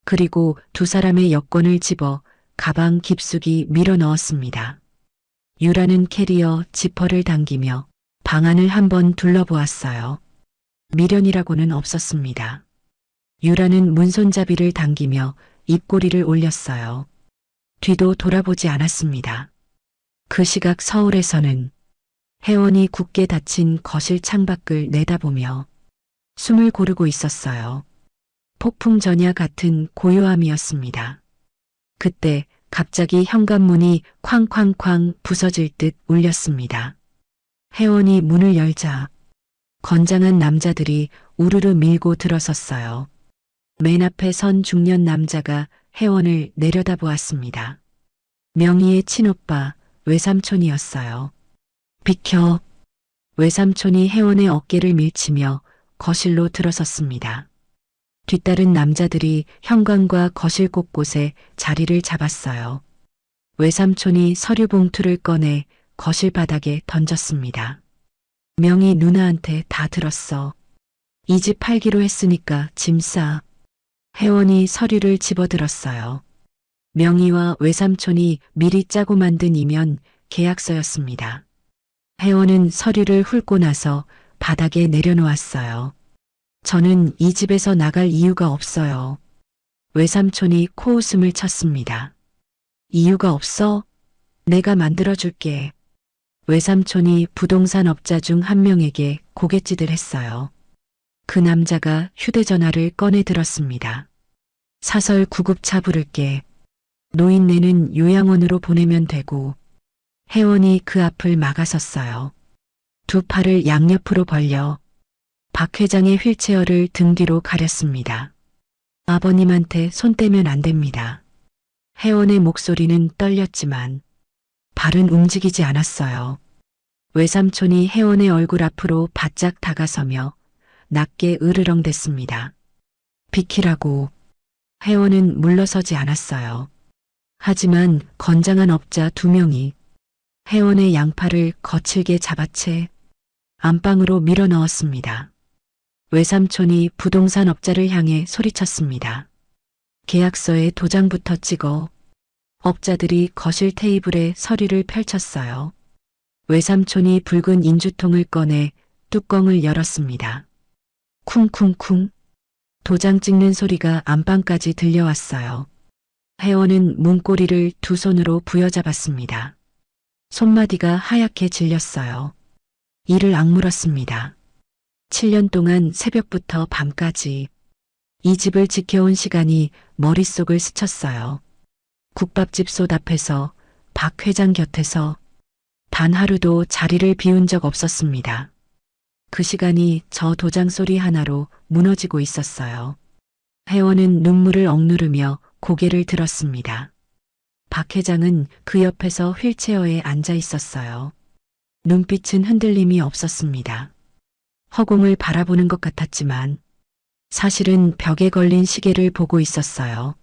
그리고 두 사람의 여권을 집어 가방 깊숙이 밀어 넣었습니다. 유라는 캐리어 지퍼를 당기며 방안을 한번 둘러보았어요. 미련이라고는 없었습니다. 유라는 문손잡이를 당기며 입꼬리를 올렸어요. 뒤도 돌아보지 않았습니다. 그 시각 서울에서는 혜원이 굳게 닫힌 거실 창밖을 내다보며 숨을 고르고 있었어요. 폭풍 전야 같은 고요함이었습니다. 그때 갑자기 현관문이 쾅쾅쾅 부서질 듯 울렸습니다. 혜원이 문을 열자 건장한 남자들이 우르르 밀고 들어섰어요. 맨 앞에 선 중년 남자가 혜원을 내려다보았습니다. 명희의 친오빠, 외삼촌이었어요. 비켜. 외삼촌이 혜원의 어깨를 밀치며 거실로 들어섰습니다. 뒤따른 남자들이 현관과 거실 곳곳에 자리를 잡았어요. 외삼촌이 서류 봉투를 꺼내 거실 바닥에 던졌습니다. 명희 누나한테 다 들었어. 이 집 팔기로 했으니까 짐 싸. 혜원이 서류를 집어들었어요. 명희와 외삼촌이 미리 짜고 만든 이면 계약서였습니다. 혜원은 서류를 훑고 나서 바닥에 내려놓았어요. 저는 이 집에서 나갈 이유가 없어요. 외삼촌이 코웃음을 쳤습니다. 이유가 없어? 내가 만들어줄게. 외삼촌이 부동산 업자 중 한 명에게 고갯짓을 했어요. 그 남자가 휴대전화를 꺼내 들었습니다. 사설 구급차 부를게. 노인네는 요양원으로 보내면 되고. 혜원이 그 앞을 막아섰어요. 두 팔을 양옆으로 벌려 박 회장의 휠체어를 등 뒤로 가렸습니다. 아버님한테 손 떼면 안 됩니다. 혜원의 목소리는 떨렸지만 발은 움직이지 않았어요. 외삼촌이 혜원의 얼굴 앞으로 바짝 다가서며 낮게 으르렁댔습니다. 비키라고. 혜원은 물러서지 않았어요. 하지만 건장한 업자 두 명이 혜원의 양팔을 거칠게 잡아채 안방으로 밀어 넣었습니다. 외삼촌이 부동산 업자를 향해 소리쳤습니다. 계약서에 도장부터 찍어. 업자들이 거실 테이블에 서류를 펼쳤어요. 외삼촌이 붉은 인주통을 꺼내 뚜껑을 열었습니다. 쿵쿵쿵. 도장 찍는 소리가 안방까지 들려왔어요. 혜원은 문고리를 두 손으로 부여잡았습니다. 손마디가 하얗게 질렸어요. 이를 악물었습니다. 7년 동안 새벽부터 밤까지 이 집을 지켜온 시간이 머릿속을 스쳤어요. 국밥집 솥 앞에서 박 회장 곁에서 단 하루도 자리를 비운 적 없었습니다. 그 시간이 저 도장 소리 하나로 무너지고 있었어요. 혜원은 눈물을 억누르며 고개를 들었습니다. 박 회장은 그 옆에서 휠체어에 앉아 있었어요. 눈빛은 흔들림이 없었습니다. 허공을 바라보는 것 같았지만 사실은 벽에 걸린 시계를 보고 있었어요.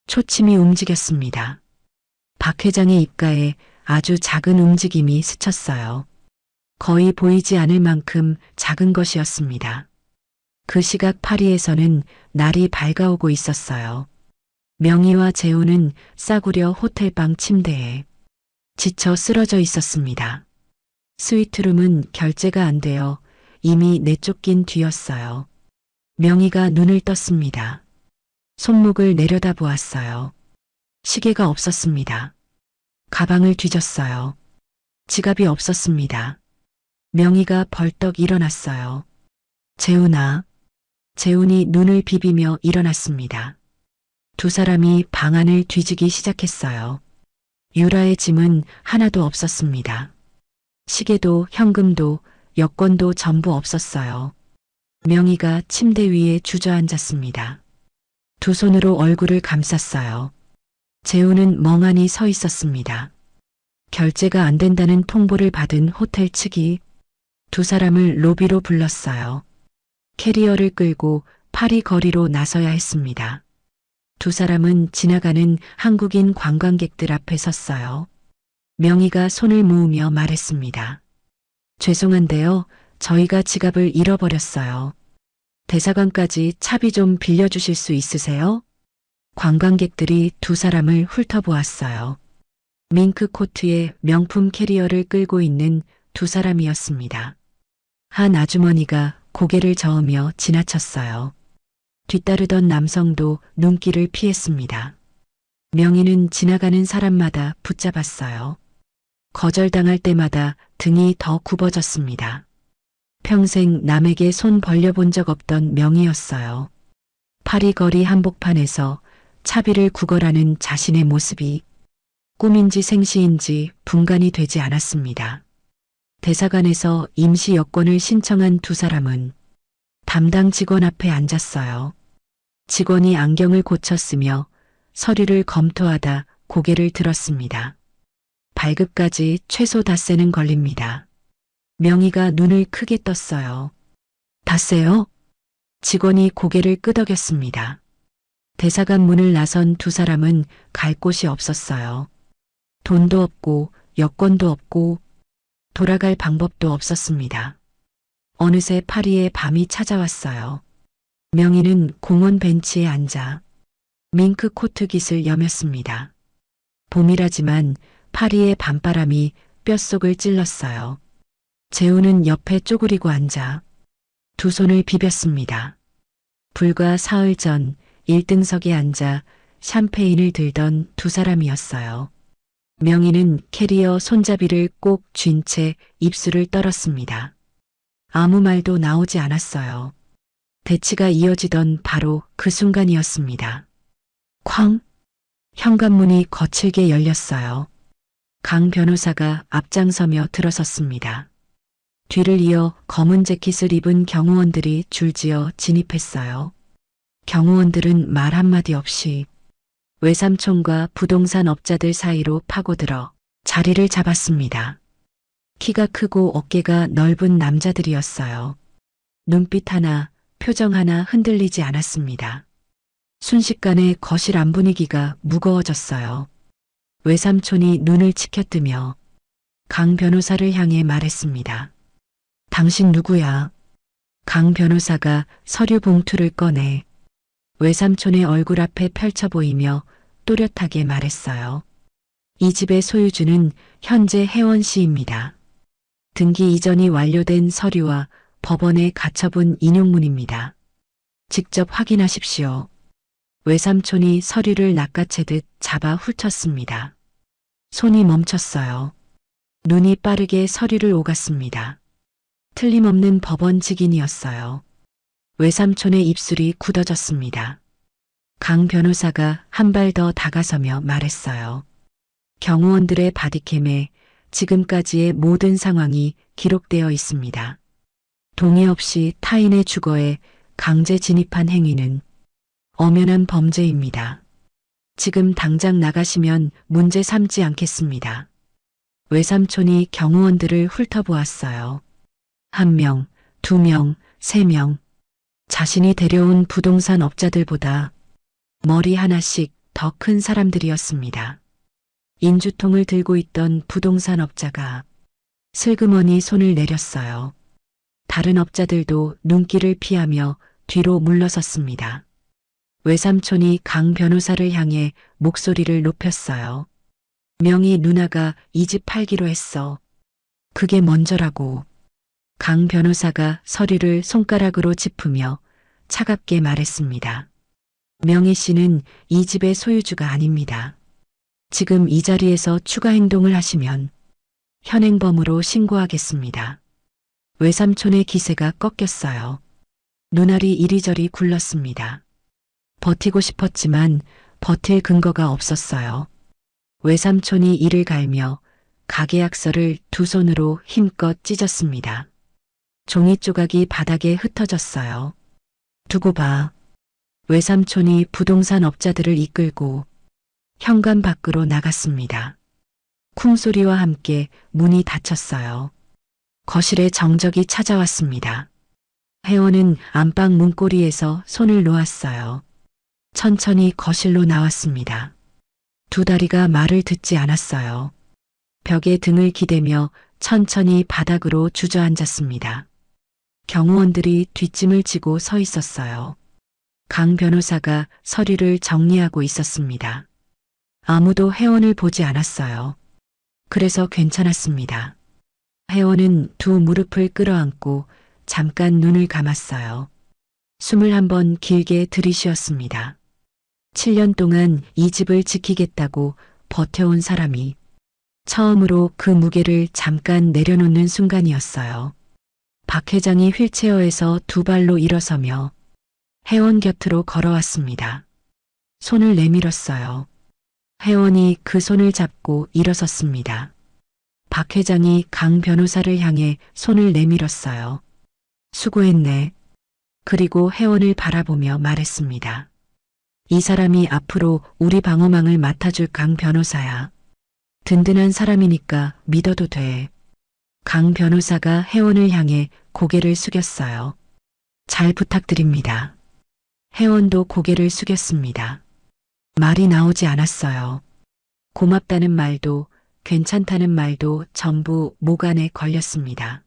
초침이 움직였습니다. 박 회장의 입가에 아주 작은 움직임이 스쳤어요. 거의 보이지 않을 만큼 작은 것이었습니다. 그 시각 파리에서는 날이 밝아오고 있었어요. 명희와 재우는 싸구려 호텔방 침대에 지쳐 쓰러져 있었습니다. 스위트룸은 결제가 안 되어 이미 내쫓긴 뒤였어요. 명희가 눈을 떴습니다. 손목을 내려다보았어요. 시계가 없었습니다. 가방을 뒤졌어요. 지갑이 없었습니다. 명희가 벌떡 일어났어요. 재훈아. 재훈이 눈을 비비며 일어났습니다. 두 사람이 방 안을 뒤지기 시작했어요. 유라의 짐은 하나도 없었습니다. 시계도 현금도 여권도 전부 없었어요. 명희가 침대 위에 주저앉았습니다. 두 손으로 얼굴을 감쌌어요. 재훈은 멍하니 서 있었습니다. 결제가 안 된다는 통보를 받은 호텔 측이 두 사람을 로비로 불렀어요. 캐리어를 끌고 파리 거리로 나서야 했습니다. 두 사람은 지나가는 한국인 관광객들 앞에 섰어요. 명희가 손을 모으며 말했습니다. 죄송한데요. 저희가 지갑을 잃어버렸어요. 대사관까지 차비 좀 빌려주실 수 있으세요? 관광객들이 두 사람을 훑어보았어요. 밍크 코트에 명품 캐리어를 끌고 있는 두 사람이었습니다. 한 아주머니가 고개를 저으며 지나쳤어요. 뒤따르던 남성도 눈길을 피했습니다. 명희는 지나가는 사람마다 붙잡았어요. 거절당할 때마다 등이 더 굽어졌습니다. 평생 남에게 손 벌려본 적 없던 명희였어요. 파리 거리 한복판에서 차비를 구걸하는 자신의 모습이 꿈인지 생시인지 분간이 되지 않았습니다. 대사관에서 임시 여권을 신청한 두 사람은 담당 직원 앞에 앉았어요. 직원이 안경을 고쳤으며 서류를 검토하다 고개를 들었습니다. 발급까지 최소 닷새는 걸립니다. 명희가 눈을 크게 떴어요. 닷새요? 직원이 고개를 끄덕였습니다. 대사관 문을 나선 두 사람은 갈 곳이 없었어요. 돈도 없고 여권도 없고 돌아갈 방법도 없었습니다. 어느새 파리의 밤이 찾아왔어요. 명희는 공원 벤치에 앉아 밍크 코트 깃을 여몄습니다. 봄이라지만 파리의 밤바람이 뼛속을 찔렀어요. 재우는 옆에 쪼그리고 앉아 두 손을 비볐습니다. 불과 사흘 전 1등석에 앉아 샴페인을 들던 두 사람이었어요. 명희는 캐리어 손잡이를 꼭 쥔 채 입술을 떨었습니다. 아무 말도 나오지 않았어요. 대치가 이어지던 바로 그 순간이었습니다. 쾅! 현관문이 거칠게 열렸어요. 강 변호사가 앞장서며 들어섰습니다. 뒤를 이어 검은 재킷을 입은 경호원들이 줄지어 진입했어요. 경호원들은 말 한마디 없이 외삼촌과 부동산 업자들 사이로 파고들어 자리를 잡았습니다. 키가 크고 어깨가 넓은 남자들이었어요. 눈빛 하나, 표정 하나 흔들리지 않았습니다. 순식간에 거실 안 분위기가 무거워졌어요. 외삼촌이 눈을 치켜뜨며 강 변호사를 향해 말했습니다. 당신 누구야? 강 변호사가 서류 봉투를 꺼내 외삼촌의 얼굴 앞에 펼쳐 보이며 또렷하게 말했어요. 이 집의 소유주는 현재 혜원 씨입니다. 등기 이전이 완료된 서류와 법원에 가처분 인용문입니다. 직접 확인하십시오. 외삼촌이 서류를 낚아채듯 잡아 훑었습니다. 손이 멈췄어요. 눈이 빠르게 서류를 오갔습니다. 틀림없는 법원 직인이었어요. 외삼촌의 입술이 굳어졌습니다. 강 변호사가 한 발 더 다가서며 말했어요. 경호원들의 바디캠에 지금까지의 모든 상황이 기록되어 있습니다. 동의 없이 타인의 주거에 강제 진입한 행위는 엄연한 범죄입니다. 지금 당장 나가시면 문제 삼지 않겠습니다. 외삼촌이 경호원들을 훑어보았어요. 1명, 2명, 3명. 자신이 데려온 부동산 업자들보다 머리 하나씩 더 큰 사람들이었습니다. 인주통을 들고 있던 부동산 업자가 슬그머니 손을 내렸어요. 다른 업자들도 눈길을 피하며 뒤로 물러섰습니다. 외삼촌이 강 변호사를 향해 목소리를 높였어요. 명희 누나가 이 집 팔기로 했어. 그게 먼저라고. 강 변호사가 서류를 손가락으로 짚으며 차갑게 말했습니다. 명희 씨는 이 집의 소유주가 아닙니다. 지금 이 자리에서 추가 행동을 하시면 현행범으로 신고하겠습니다. 외삼촌의 기세가 꺾였어요. 눈알이 이리저리 굴렀습니다. 버티고 싶었지만 버틸 근거가 없었어요. 외삼촌이 이를 갈며 가계약서를 두 손으로 힘껏 찢었습니다. 종이 조각이 바닥에 흩어졌어요. 두고 봐. 외삼촌이 부동산 업자들을 이끌고 현관 밖으로 나갔습니다. 쿵소리와 함께 문이 닫혔어요. 거실에 정적이 찾아왔습니다. 혜원은 안방 문고리에서 손을 놓았어요. 천천히 거실로 나왔습니다. 두 다리가 말을 듣지 않았어요. 벽에 등을 기대며 천천히 바닥으로 주저앉았습니다. 경호원들이 뒷짐을 지고 서 있었어요. 강 변호사가 서류를 정리하고 있었습니다. 아무도 혜원을 보지 않았어요. 그래서 괜찮았습니다. 혜원은 두 무릎을 끌어안고 잠깐 눈을 감았어요. 숨을 한번 길게 들이쉬었습니다. 7년 동안 이 집을 지키겠다고 버텨온 사람이 처음으로 그 무게를 잠깐 내려놓는 순간이었어요. 박 회장이 휠체어에서 두 발로 일어서며 혜원 곁으로 걸어왔습니다. 손을 내밀었어요. 혜원이 그 손을 잡고 일어섰습니다. 박 회장이 강 변호사를 향해 손을 내밀었어요. 수고했네. 그리고 혜원을 바라보며 말했습니다. 이 사람이 앞으로 우리 방어망을 맡아줄 강 변호사야. 든든한 사람이니까 믿어도 돼. 강 변호사가 회원을 향해 고개를 숙였어요. 잘 부탁드립니다. 회원도 고개를 숙였습니다. 말이 나오지 않았어요. 고맙다는 말도 괜찮다는 말도 전부 목 안에 걸렸습니다.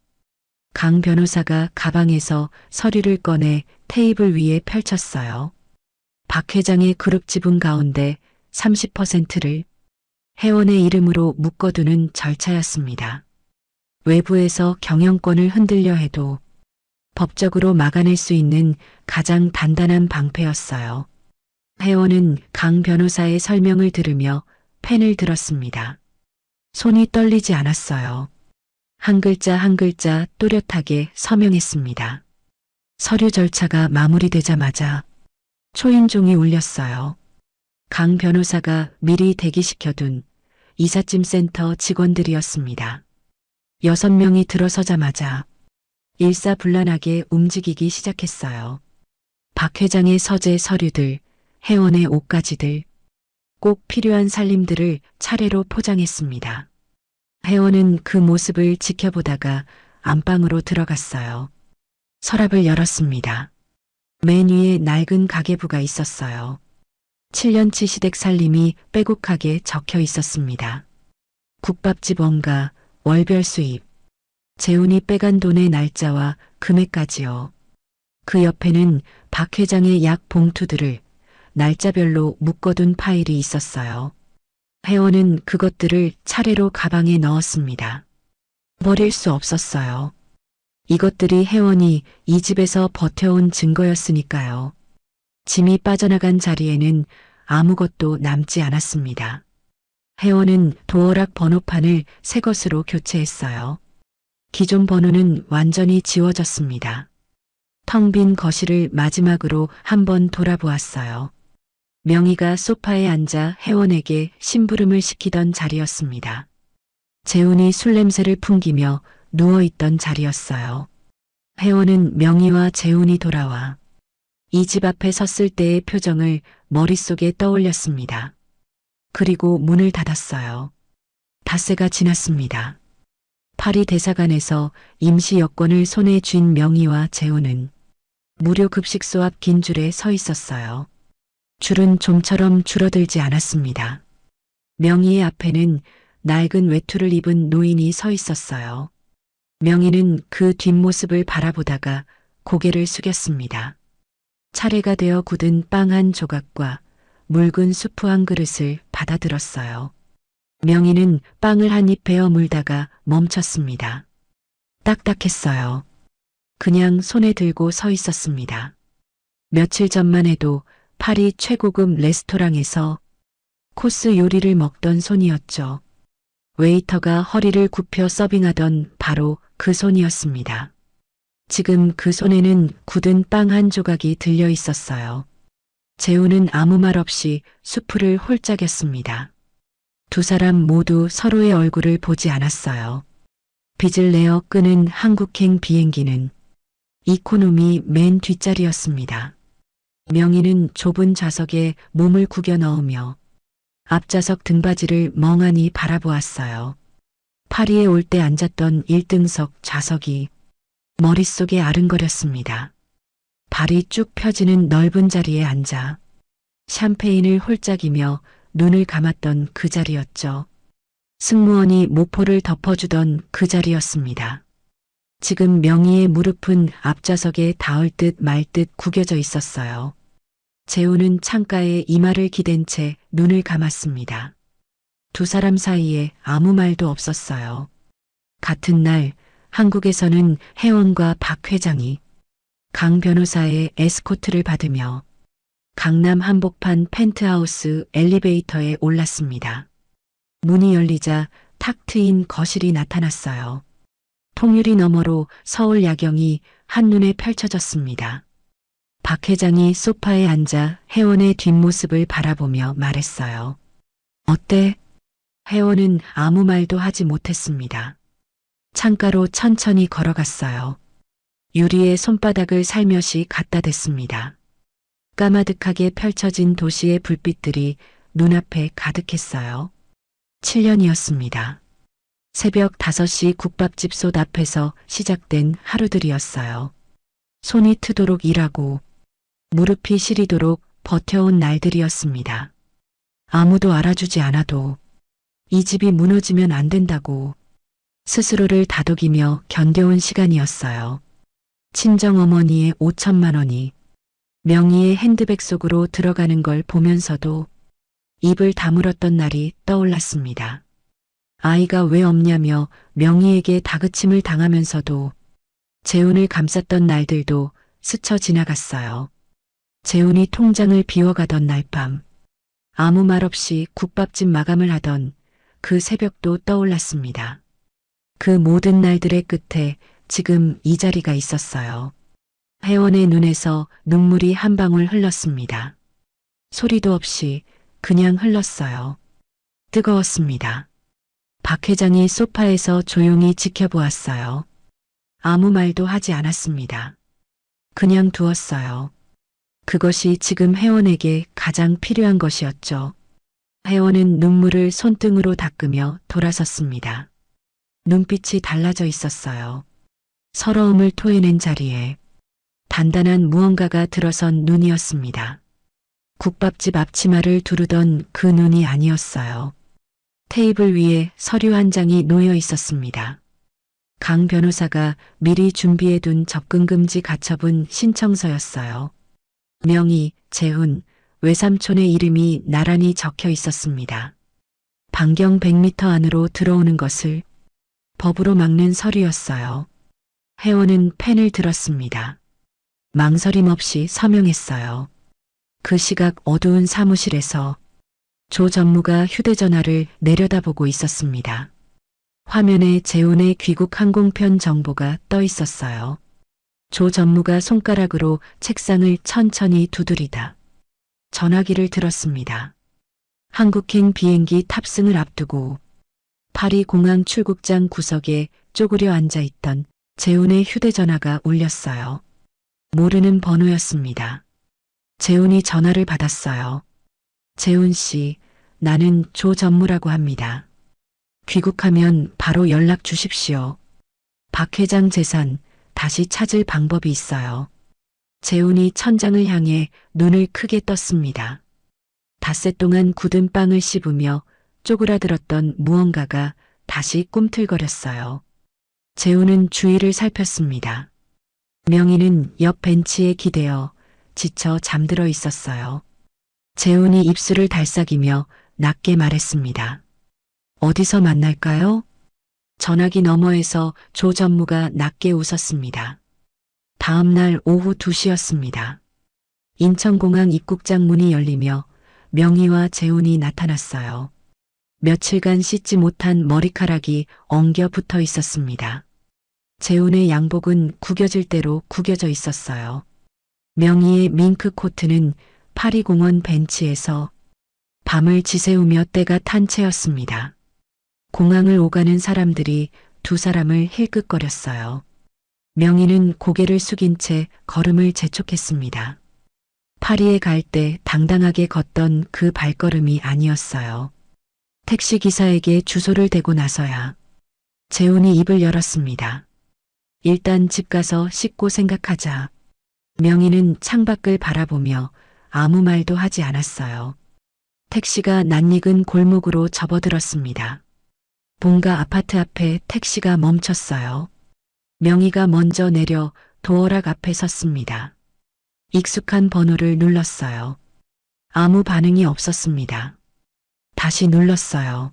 강 변호사가 가방에서 서류를 꺼내 테이블 위에 펼쳤어요. 박 회장의 그룹 지분 가운데 30%를 회원의 이름으로 묶어두는 절차였습니다. 외부에서 경영권을 흔들려 해도 법적으로 막아낼 수 있는 가장 단단한 방패였어요. 회원은 강 변호사의 설명을 들으며 펜을 들었습니다. 손이 떨리지 않았어요. 한 글자 한 글자 또렷하게 서명했습니다. 서류 절차가 마무리되자마자 초인종이 울렸어요. 강 변호사가 미리 대기시켜둔 이삿짐 센터 직원들이었습니다. 6명이 들어서자마자 일사불란하게 움직이기 시작했어요. 박 회장의 서재 서류들, 회원의 옷가지들, 꼭 필요한 살림들을 차례로 포장했습니다. 회원은 그 모습을 지켜보다가 안방으로 들어갔어요. 서랍을 열었습니다. 맨 위에 낡은 가계부가 있었어요. 7년치 시댁 살림이 빼곡하게 적혀 있었습니다. 국밥집 원가, 월별 수입, 재훈이 빼간 돈의 날짜와 금액까지요. 그 옆에는 박 회장의 약 봉투들을 날짜별로 묶어둔 파일이 있었어요. 회원은 그것들을 차례로 가방에 넣었습니다. 버릴 수 없었어요. 이것들이 회원이 이 집에서 버텨온 증거였으니까요. 짐이 빠져나간 자리에는 아무것도 남지 않았습니다. 회원은 도어락 번호판을 새 것으로 교체했어요. 기존 번호는 완전히 지워졌습니다. 텅 빈 거실을 마지막으로 한번 돌아보았어요. 명희가 소파에 앉아 회원에게 심부름을 시키던 자리였습니다. 재훈이 술 냄새를 풍기며 누워있던 자리였어요. 회원은 명희와 재훈이 돌아와 이 집 앞에 섰을 때의 표정을 머릿속에 떠올렸습니다. 그리고 문을 닫았어요. 닷새가 지났습니다. 파리 대사관에서 임시 여권을 손에 쥔 명희와 재훈은 무료 급식소 앞 긴 줄에 서 있었어요. 줄은 좀처럼 줄어들지 않았습니다. 명희의 앞에는 낡은 외투를 입은 노인이 서 있었어요. 명희는 그 뒷모습을 바라보다가 고개를 숙였습니다. 차례가 되어 굳은 빵 한 조각과 묽은 수프 한 그릇을 받아들었어요. 명희는 빵을 한 입 베어 물다가 멈췄습니다. 딱딱했어요. 그냥 손에 들고 서 있었습니다. 며칠 전만 해도 파리 최고급 레스토랑에서 코스 요리를 먹던 손이었죠. 웨이터가 허리를 굽혀 서빙하던 바로 그 손이었습니다. 지금 그 손에는 굳은 빵 한 조각이 들려 있었어요. 재훈은 아무 말 없이 수프를 홀짝였습니다. 두 사람 모두 서로의 얼굴을 보지 않았어요. 빚을 내어 끄는 한국행 비행기는 이코노미 맨 뒷자리였습니다. 명희는 좁은 좌석에 몸을 구겨 넣으며 앞좌석 등받이를 멍하니 바라보았어요. 파리에 올 때 앉았던 1등석 좌석이 머릿속에 아른거렸습니다. 발이 쭉 펴지는 넓은 자리에 앉아 샴페인을 홀짝이며 눈을 감았던 그 자리였죠. 승무원이 모포를 덮어주던 그 자리였습니다. 지금 명희의 무릎은 앞좌석에 닿을 듯 말 듯 구겨져 있었어요. 재훈은 창가에 이마를 기댄 채 눈을 감았습니다. 두 사람 사이에 아무 말도 없었어요. 같은 날 한국에서는 회원과 박 회장이 강 변호사의 에스코트를 받으며 강남 한복판 펜트하우스 엘리베이터에 올랐습니다. 문이 열리자 탁 트인 거실이 나타났어요. 통유리 너머로 서울 야경이 한눈에 펼쳐졌습니다. 박 회장이 소파에 앉아 회원의 뒷모습을 바라보며 말했어요. 어때? 회원은 아무 말도 하지 못했습니다. 창가로 천천히 걸어갔어요. 유리에 손바닥을 살며시 갖다 댔습니다. 까마득하게 펼쳐진 도시의 불빛들이 눈앞에 가득했어요. 7년이었습니다. 새벽 5시 국밥집 솥 앞에서 시작된 하루들이었어요. 손이 트도록 일하고 무릎이 시리도록 버텨온 날들이었습니다. 아무도 알아주지 않아도 이 집이 무너지면 안 된다고 스스로를 다독이며 견뎌온 시간이었어요. 친정어머니의 5천만 원이 명희의 핸드백 속으로 들어가는 걸 보면서도 입을 다물었던 날이 떠올랐습니다. 아이가 왜 없냐며 명희에게 다그침을 당하면서도 재훈을 감쌌던 날들도 스쳐 지나갔어요. 재훈이 통장을 비워가던 날 밤, 아무 말 없이 국밥집 마감을 하던 그 새벽도 떠올랐습니다. 그 모든 날들의 끝에 지금 이 자리가 있었어요. 혜원의 눈에서 눈물이 한 방울 흘렀습니다. 소리도 없이 그냥 흘렀어요. 뜨거웠습니다. 박 회장이 소파에서 조용히 지켜보았어요. 아무 말도 하지 않았습니다. 그냥 두었어요. 그것이 지금 혜원에게 가장 필요한 것이었죠. 혜원은 눈물을 손등으로 닦으며 돌아섰습니다. 눈빛이 달라져 있었어요. 서러움을 토해낸 자리에 단단한 무언가가 들어선 눈이었습니다. 국밥집 앞치마를 두르던 그 눈이 아니었어요. 테이블 위에 서류 한 장이 놓여 있었습니다. 강 변호사가 미리 준비해둔 접근금지 가처분 신청서였어요. 명희, 재훈, 외삼촌의 이름이 나란히 적혀 있었습니다. 반경 100m 안으로 들어오는 것을 법으로 막는 서류였어요. 혜원은 펜을 들었습니다. 망설임 없이 서명했어요. 그 시각 어두운 사무실에서 조 전무가 휴대전화를 내려다보고 있었습니다. 화면에 재훈의 귀국 항공편 정보가 떠 있었어요. 조 전무가 손가락으로 책상을 천천히 두드리다 전화기를 들었습니다. 한국행 비행기 탑승을 앞두고 파리 공항 출국장 구석에 쪼그려 앉아 있던 재훈의 휴대전화가 울렸어요. 모르는 번호였습니다. 재훈이 전화를 받았어요. 재훈 씨, 나는 조 전무라고 합니다. 귀국하면 바로 연락 주십시오. 박 회장 재산 다시 찾을 방법이 있어요. 재훈이 천장을 향해 눈을 크게 떴습니다. 닷새 동안 굳은 빵을 씹으며 쪼그라들었던 무언가가 다시 꿈틀거렸어요. 재훈은 주위를 살폈습니다. 명희는 옆 벤치에 기대어 지쳐 잠들어 있었어요. 재훈이 입술을 달싹이며 낮게 말했습니다. 어디서 만날까요? 전화기 너머에서 조 전무가 낮게 웃었습니다. 다음 날 오후 2시였습니다. 인천공항 입국장 문이 열리며 명희와 재훈이 나타났어요. 며칠간 씻지 못한 머리카락이 엉겨 붙어 있었습니다. 재훈의 양복은 구겨질 대로 구겨져 있었어요. 명희의 밍크 코트는 파리공원 벤치에서 밤을 지새우며 때가 탄 채였습니다. 공항을 오가는 사람들이 두 사람을 힐끗거렸어요. 명희는 고개를 숙인 채 걸음을 재촉했습니다. 파리에 갈 때 당당하게 걷던 그 발걸음이 아니었어요. 택시기사에게 주소를 대고 나서야 재훈이 입을 열었습니다. 일단 집 가서 씻고 생각하자. 명희는 창밖을 바라보며 아무 말도 하지 않았어요. 택시가 낯익은 골목으로 접어들었습니다. 본가 아파트 앞에 택시가 멈췄어요. 명희가 먼저 내려 도어락 앞에 섰습니다. 익숙한 번호를 눌렀어요. 아무 반응이 없었습니다. 다시 눌렀어요.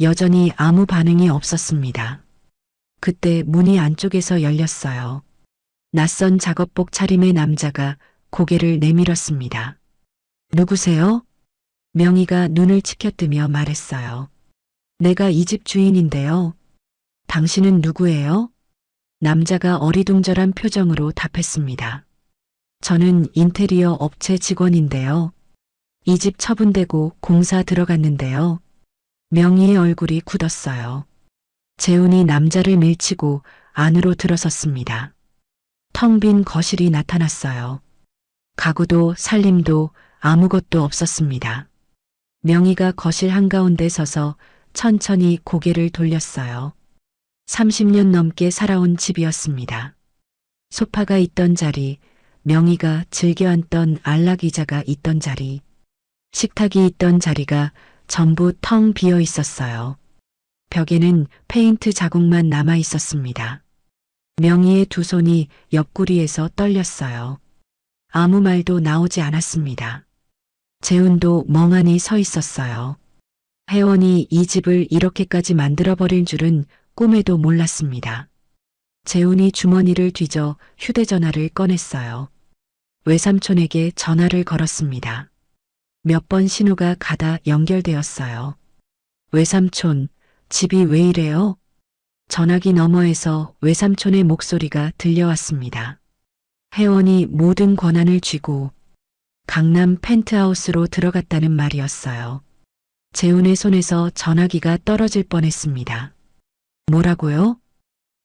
여전히 아무 반응이 없었습니다. 그때 문이 안쪽에서 열렸어요. 낯선 작업복 차림의 남자가 고개를 내밀었습니다. 누구세요? 명희가 눈을 치켜뜨며 말했어요. 내가 이 집 주인인데요. 당신은 누구예요? 남자가 어리둥절한 표정으로 답했습니다. 저는 인테리어 업체 직원인데요. 이 집 처분되고 공사 들어갔는데요. 명희의 얼굴이 굳었어요. 재훈이 남자를 밀치고 안으로 들어섰습니다. 텅 빈 거실이 나타났어요. 가구도 살림도 아무것도 없었습니다. 명희가 거실 한가운데 서서 천천히 고개를 돌렸어요. 30년 넘게 살아온 집이었습니다. 소파가 있던 자리, 명희가 즐겨 앉던 안락의자가 있던 자리, 식탁이 있던 자리가 전부 텅 비어 있었어요. 벽에는 페인트 자국만 남아 있었습니다. 명희의 두 손이 옆구리에서 떨렸어요. 아무 말도 나오지 않았습니다. 재훈도 멍하니 서 있었어요. 혜원이 이 집을 이렇게까지 만들어버릴 줄은 꿈에도 몰랐습니다. 재훈이 주머니를 뒤져 휴대전화를 꺼냈어요. 외삼촌에게 전화를 걸었습니다. 몇 번 신호가 가다 연결되었어요. 외삼촌, 집이 왜 이래요? 전화기 너머에서 외삼촌의 목소리가 들려왔습니다. 혜원이 모든 권한을 쥐고 강남 펜트하우스로 들어갔다는 말이었어요. 재훈의 손에서 전화기가 떨어질 뻔했습니다. 뭐라고요?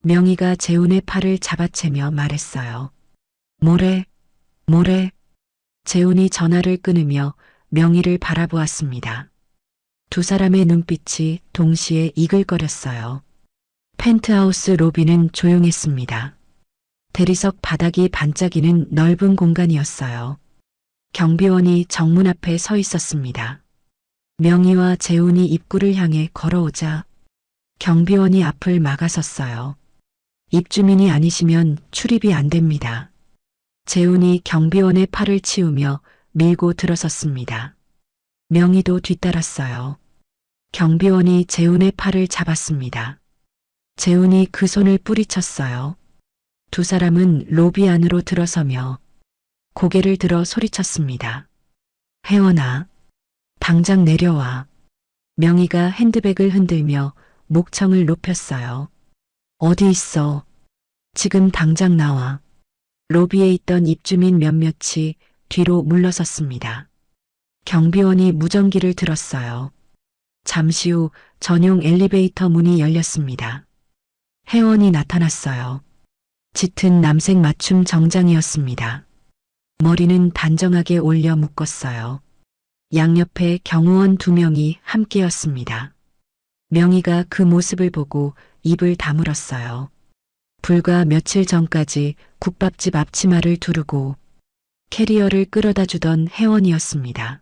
명희가 재훈의 팔을 잡아채며 말했어요. 뭐래? 재훈이 전화를 끊으며 명희를 바라보았습니다. 두 사람의 눈빛이 동시에 이글거렸어요. 펜트하우스 로비는 조용했습니다. 대리석 바닥이 반짝이는 넓은 공간이었어요. 경비원이 정문 앞에 서 있었습니다. 명희와 재훈이 입구를 향해 걸어오자 경비원이 앞을 막아섰어요. 입주민이 아니시면 출입이 안 됩니다. 재훈이 경비원의 팔을 치우며 밀고 들어섰습니다. 명희도 뒤따랐어요. 경비원이 재훈의 팔을 잡았습니다. 재훈이 그 손을 뿌리쳤어요. 두 사람은 로비 안으로 들어서며 고개를 들어 소리쳤습니다. 혜원아, 당장 내려와. 명희가 핸드백을 흔들며 목청을 높였어요. 어디 있어? 지금 당장 나와. 로비에 있던 입주민 몇몇이 뒤로 물러섰습니다. 경비원이 무전기를 들었어요. 잠시 후 전용 엘리베이터 문이 열렸습니다. 혜원이 나타났어요. 짙은 남색 맞춤 정장이었습니다. 머리는 단정하게 올려 묶었어요. 양옆에 경호원 2명이 함께였습니다. 명희가 그 모습을 보고 입을 다물었어요. 불과 며칠 전까지 국밥집 앞치마를 두르고 캐리어를 끌어다 주던 혜원이었습니다.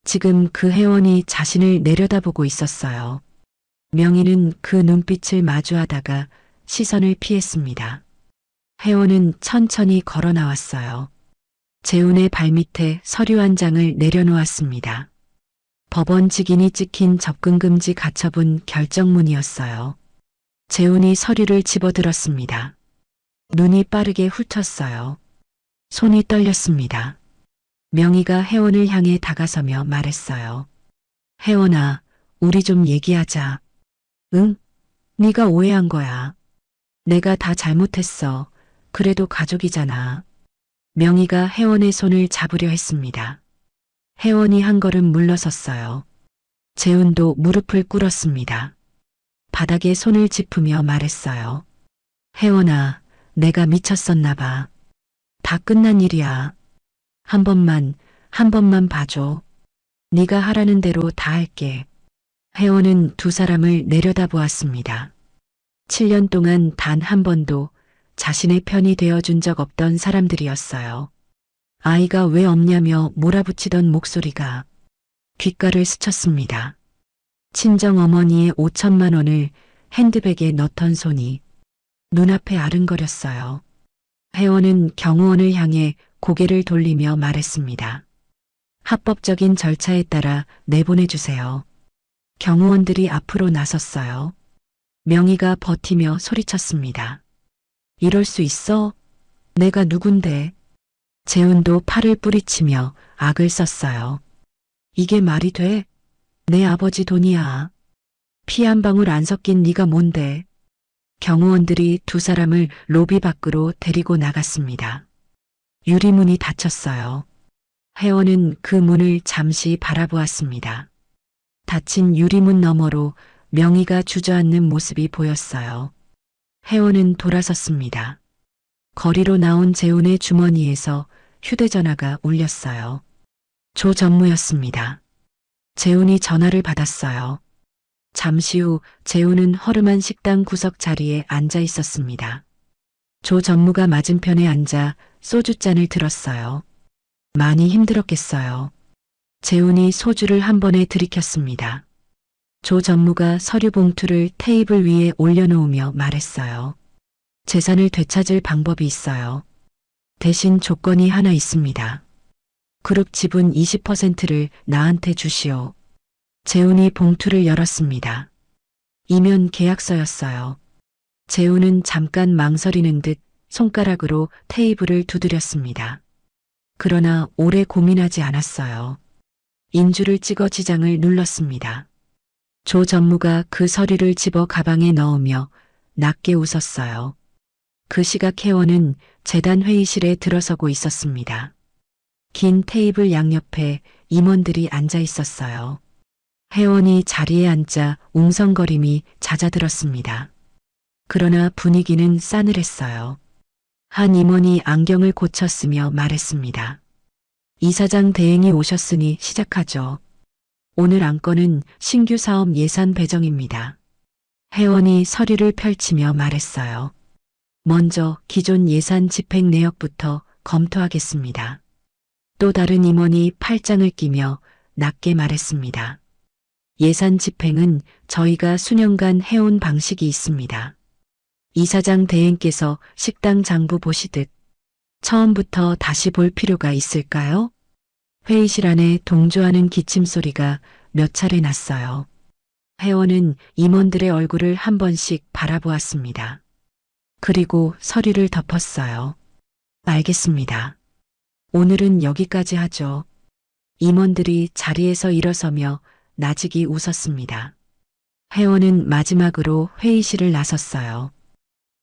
지금 그 혜원이 자신을 내려다보고 있었어요. 명희는 그 눈빛을 마주하다가 시선을 피했습니다. 혜원은 천천히 걸어 나왔어요. 재훈의 발밑에 서류 한 장을 내려놓았습니다. 법원 직인이 찍힌 접근금지 가처분 결정문이었어요. 재훈이 서류를 집어들었습니다. 눈이 빠르게 훑었어요. 손이 떨렸습니다. 명희가 혜원을 향해 다가서며 말했어요. 혜원아, 우리 좀 얘기하자. 응? 네가 오해한 거야. 내가 다 잘못했어. 그래도 가족이잖아. 명희가 혜원의 손을 잡으려 했습니다. 혜원이 한 걸음 물러섰어요. 재훈도 무릎을 꿇었습니다. 바닥에 손을 짚으며 말했어요. 혜원아, 내가 미쳤었나 봐. 다 끝난 일이야. 한 번만 봐줘. 네가 하라는 대로 다 할게. 혜원은 두 사람을 내려다보았습니다. 7년 동안 단 한 번도 자신의 편이 되어준 적 없던 사람들이었어요. 아이가 왜 없냐며 몰아붙이던 목소리가 귓가를 스쳤습니다. 친정어머니의 5천만 원을 핸드백에 넣던 손이 눈앞에 아른거렸어요. 혜원은 경호원을 향해 고개를 돌리며 말했습니다. 합법적인 절차에 따라 내보내주세요. 경호원들이 앞으로 나섰어요. 명희가 버티며 소리쳤습니다. 이럴 수 있어? 내가 누군데? 재훈도 팔을 뿌리치며 악을 썼어요. 이게 말이 돼? 내 아버지 돈이야. 피 한 방울 안 섞인 네가 뭔데? 경호원들이 두 사람을 로비 밖으로 데리고 나갔습니다. 유리문이 닫혔어요. 혜원은 그 문을 잠시 바라보았습니다. 닫힌 유리문 너머로 명희가 주저앉는 모습이 보였어요. 혜원은 돌아섰습니다. 거리로 나온 재훈의 주머니에서 휴대전화가 울렸어요. 조 전무였습니다. 재훈이 전화를 받았어요. 잠시 후 재훈은 허름한 식당 구석 자리에 앉아 있었습니다. 조 전무가 맞은편에 앉아 소주잔을 들었어요. 많이 힘들었겠어요. 재훈이 소주를 한 번에 들이켰습니다. 조 전무가 서류 봉투를 테이블 위에 올려놓으며 말했어요. 재산을 되찾을 방법이 있어요. 대신 조건이 하나 있습니다. 그룹 지분 20%를 나한테 주시오. 재훈이 봉투를 열었습니다. 이면 계약서였어요. 재훈은 잠깐 망설이는 듯 손가락으로 테이블을 두드렸습니다. 그러나 오래 고민하지 않았어요. 인주를 찍어 지장을 눌렀습니다. 조 전무가 그 서류를 집어 가방에 넣으며 낮게 웃었어요. 그 시각 회원은 재단 회의실에 들어서고 있었습니다. 긴 테이블 양옆에 임원들이 앉아 있었어요. 회원이 자리에 앉자 웅성거림이 잦아들었습니다. 그러나 분위기는 싸늘했어요. 한 임원이 안경을 고쳤으며 말했습니다. 이사장 대행이 오셨으니 시작하죠. 오늘 안건은 신규 사업 예산 배정입니다. 회원이 서류를 펼치며 말했어요. 먼저 기존 예산 집행 내역부터 검토하겠습니다. 또 다른 임원이 팔짱을 끼며 낮게 말했습니다. 예산 집행은 저희가 수년간 해온 방식이 있습니다. 이사장 대행께서 식당 장부 보시듯 처음부터 다시 볼 필요가 있을까요? 회의실 안에 동조하는 기침 소리가 몇 차례 났어요. 회원은 임원들의 얼굴을 한 번씩 바라보았습니다. 그리고 서류를 덮었어요. 알겠습니다. 오늘은 여기까지 하죠. 임원들이 자리에서 일어서며 나직이 웃었습니다. 회원은 마지막으로 회의실을 나섰어요.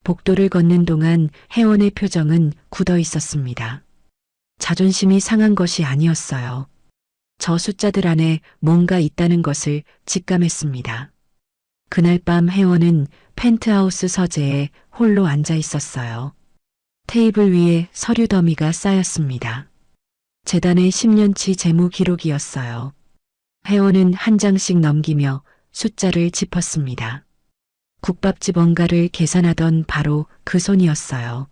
복도를 걷는 동안 회원의 표정은 굳어 있었습니다. 자존심이 상한 것이 아니었어요. 저 숫자들 안에 뭔가 있다는 것을 직감했습니다. 그날 밤 회원은 펜트하우스 서재에 홀로 앉아 있었어요. 테이블 위에 서류 더미가 쌓였습니다. 재단의 10년치 재무 기록이었어요. 회원은 한 장씩 넘기며 숫자를 짚었습니다. 국밥집 원가를 계산하던 바로 그 손이었어요.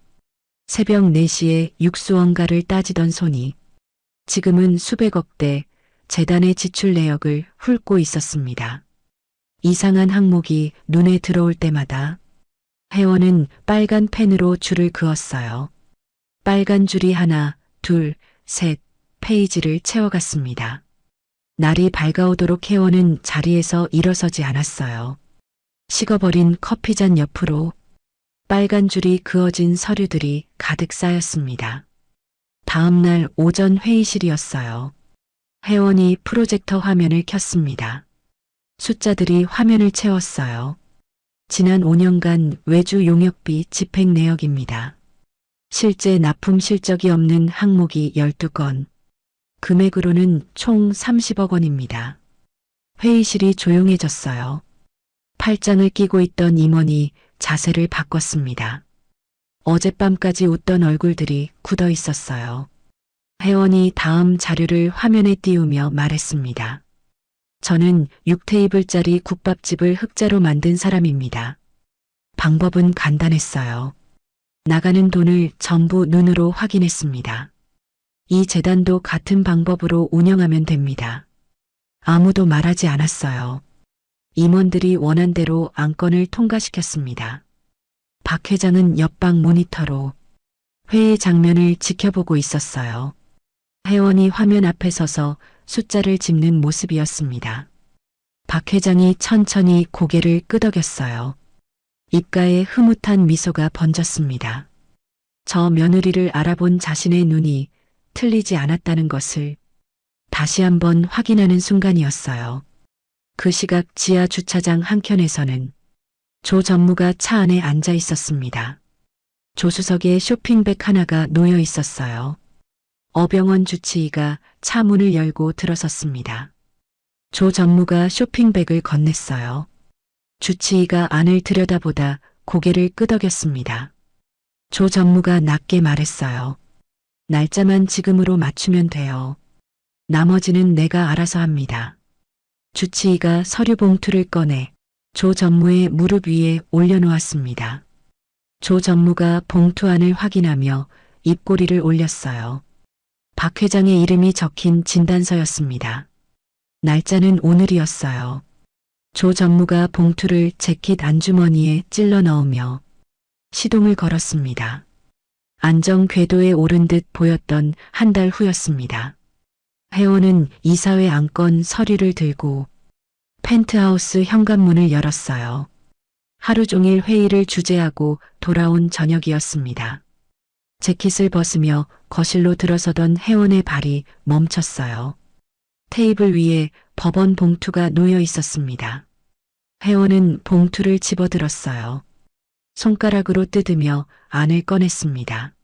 새벽 4시에 육수 원가를 따지던 손이 지금은 수백억 대 재단의 지출 내역을 훑고 있었습니다. 이상한 항목이 눈에 들어올 때마다 회원은 빨간 펜으로 줄을 그었어요. 빨간 줄이 하나, 둘, 셋 페이지를 채워갔습니다. 날이 밝아오도록 회원은 자리에서 일어서지 않았어요. 식어버린 커피잔 옆으로 빨간 줄이 그어진 서류들이 가득 쌓였습니다. 다음 날 오전 회의실이었어요. 회원이 프로젝터 화면을 켰습니다. 숫자들이 화면을 채웠어요. 지난 5년간 외주 용역비 집행 내역입니다. 실제 납품 실적이 없는 항목이 12건, 금액으로는 총 30억 원입니다. 회의실이 조용해졌어요. 팔짱을 끼고 있던 임원이 자세를 바꿨습니다. 어젯밤까지 웃던 얼굴들이 굳어 있었어요. 회원이 다음 자료를 화면에 띄우며 말했습니다. 저는 6테이블짜리 국밥집을 흑자로 만든 사람입니다. 방법은 간단했어요. 나가는 돈을 전부 눈으로 확인했습니다. 이 재단도 같은 방법으로 운영하면 됩니다. 아무도 말하지 않았어요. 임원들이 원한 대로 안건을 통과시켰습니다. 박 회장은 옆방 모니터로 회의 장면을 지켜보고 있었어요. 회원이 화면 앞에 서서 숫자를 짚는 모습이었습니다. 박 회장이 천천히 고개를 끄덕였어요. 입가에 흐뭇한 미소가 번졌습니다. 저 며느리를 알아본 자신의 눈이 틀리지 않았다는 것을 다시 한번 확인하는 순간이었어요. 그 시각 지하 주차장 한켠에서는 조 전무가 차 안에 앉아 있었습니다. 조수석에 쇼핑백 하나가 놓여 있었어요. 어병원 주치의가 차 문을 열고 들어섰습니다. 조 전무가 쇼핑백을 건넸어요. 주치의가 안을 들여다보다 고개를 끄덕였습니다. 조 전무가 낮게 말했어요. 날짜만 지금으로 맞추면 돼요. 나머지는 내가 알아서 합니다. 주치의가 서류 봉투를 꺼내 조 전무의 무릎 위에 올려놓았습니다. 조 전무가 봉투 안을 확인하며 입꼬리를 올렸어요. 박 회장의 이름이 적힌 진단서였습니다. 날짜는 오늘이었어요. 조 전무가 봉투를 재킷 안주머니에 찔러 넣으며 시동을 걸었습니다. 안정 궤도에 오른 듯 보였던 한 달 후였습니다. 회원은 이사회 안건 서류를 들고 펜트하우스 현관문을 열었어요. 하루 종일 회의를 주재하고 돌아온 저녁이었습니다. 재킷을 벗으며 거실로 들어서던 회원의 발이 멈췄어요. 테이블 위에 법원 봉투가 놓여 있었습니다. 회원은 봉투를 집어들었어요. 손가락으로 뜯으며 안을 꺼냈습니다.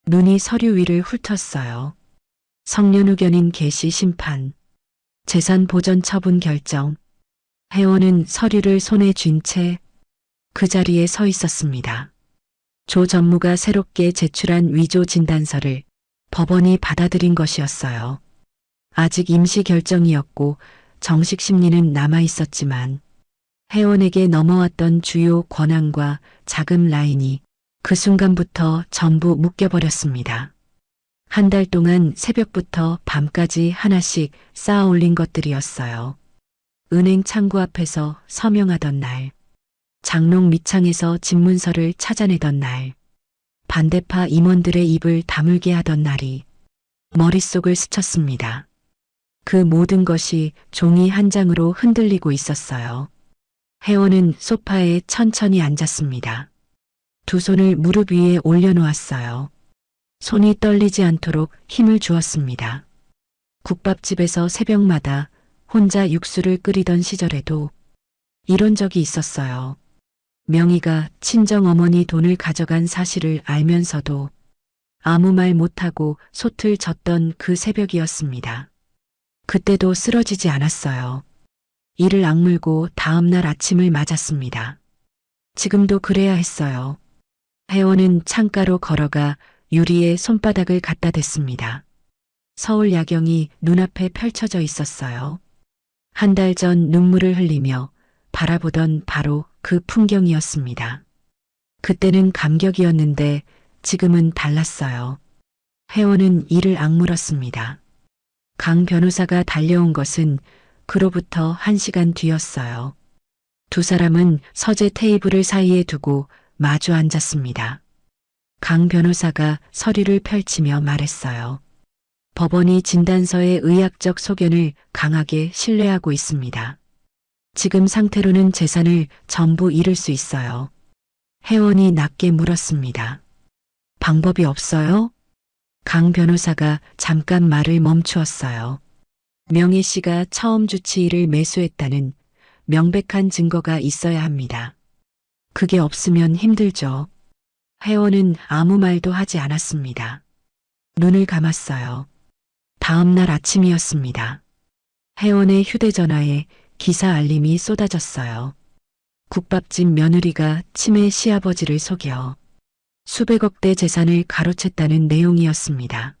눈이 서류 위를 훑었어요. 성년후견인 개시 심판, 재산 보전 처분 결정. 회원은 서류를 손에 쥔 채 그 자리에 서 있었습니다. 조 전무가 새롭게 제출한 위조 진단서를 법원이 받아들인 것이었어요. 아직 임시 결정이었고 정식 심리는 남아 있었지만 회원에게 넘어왔던 주요 권한과 자금 라인이 그 순간부터 전부 묶여버렸습니다. 한 달 동안 새벽부터 밤까지 하나씩 쌓아 올린 것들이었어요. 은행 창구 앞에서 서명하던 날, 장롱 밑창에서 집문서를 찾아내던 날, 반대파 임원들의 입을 다물게 하던 날이 머릿속을 스쳤습니다. 그 모든 것이 종이 한 장으로 흔들리고 있었어요. 회원은 소파에 천천히 앉았습니다. 두 손을 무릎 위에 올려놓았어요. 손이 떨리지 않도록 힘을 주었습니다. 국밥집에서 새벽마다 혼자 육수를 끓이던 시절에도 이런 적이 있었어요. 명희가 친정어머니 돈을 가져간 사실을 알면서도 아무 말 못하고 솥을 젓던 그 새벽이었습니다. 그때도 쓰러지지 않았어요. 이를 악물고 다음날 아침을 맞았습니다. 지금도 그래야 했어요. 회원은 창가로 걸어가 유리에 손바닥을 갖다 댔습니다. 서울 야경이 눈앞에 펼쳐져 있었어요. 한 달 전 눈물을 흘리며 바라보던 바로 그 풍경이었습니다. 그때는 감격이었는데 지금은 달랐어요. 회원은 이를 악물었습니다. 강 변호사가 달려온 것은 그로부터 1시간 뒤였어요. 두 사람은 서재 테이블을 사이에 두고 마주 앉았습니다. 강 변호사가 서류를 펼치며 말했어요. 법원이 진단서의 의학적 소견을 강하게 신뢰하고 있습니다. 지금 상태로는 재산을 전부 잃을 수 있어요. 회원이 낮게 물었습니다. 방법이 없어요? 강 변호사가 잠깐 말을 멈추었어요. 명혜 씨가 처음 주치의를 매수했다는 명백한 증거가 있어야 합니다. 그게 없으면 힘들죠. 회원은 아무 말도 하지 않았습니다. 눈을 감았어요. 다음 날 아침이었습니다. 회원의 휴대전화에 기사 알림이 쏟아졌어요. 국밥집 며느리가 치매 시아버지를 속여 수백억대 재산을 가로챘다는 내용이었습니다.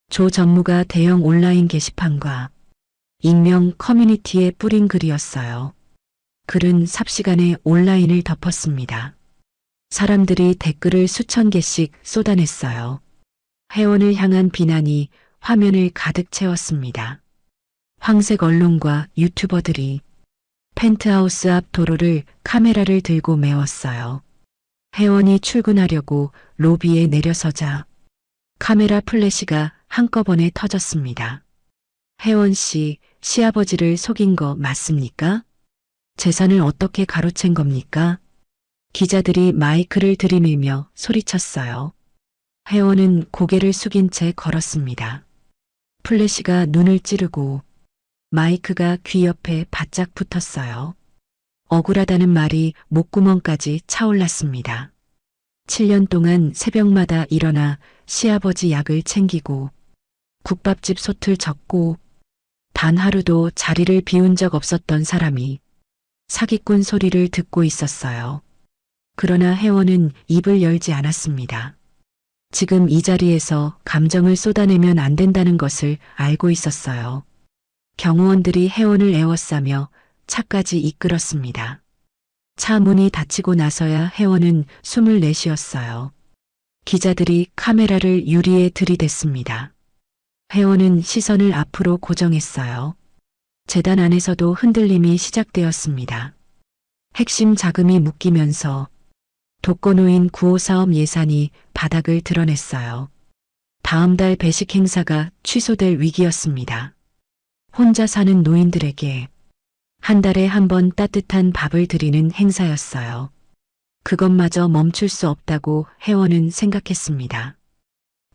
조 전무가 대형 온라인 게시판과 익명 커뮤니티에 뿌린 글이었어요. 글은 삽시간에 온라인을 덮었습니다. 사람들이 댓글을 수천 개씩 쏟아냈어요. 회원을 향한 비난이 화면을 가득 채웠습니다. 황색 언론과 유튜버들이 펜트하우스 앞 도로를 카메라를 들고 메웠어요. 회원이 출근하려고 로비에 내려서자 카메라 플래시가 한꺼번에 터졌습니다. 회원 씨, 시아버지를 속인 거 맞습니까? 재산을 어떻게 가로챈 겁니까? 기자들이 마이크를 들이밀며 소리쳤어요. 회원은 고개를 숙인 채 걸었습니다. 플래시가 눈을 찌르고 마이크가 귀 옆에 바짝 붙었어요. 억울하다는 말이 목구멍까지 차올랐습니다. 7년 동안 새벽마다 일어나 시아버지 약을 챙기고 국밥집 솥을 젓고 단 하루도 자리를 비운 적 없었던 사람이 사기꾼 소리를 듣고 있었어요. 그러나 회원은 입을 열지 않았습니다. 지금 이 자리에서 감정을 쏟아내면 안 된다는 것을 알고 있었어요. 경호원들이 혜원을 에워싸며 차까지 이끌었습니다. 차 문이 닫히고 나서야 혜원은 숨을 내쉬었어요. 기자들이 카메라를 유리에 들이댔습니다. 혜원은 시선을 앞으로 고정했어요. 재단 안에서도 흔들림이 시작되었습니다. 핵심 자금이 묶이면서 독거노인 구호 사업 예산이 바닥을 드러냈어요. 다음 달 배식 행사가 취소될 위기였습니다. 혼자 사는 노인들에게 한 달에 한 번 따뜻한 밥을 드리는 행사였어요. 그것마저 멈출 수 없다고 혜원은 생각했습니다.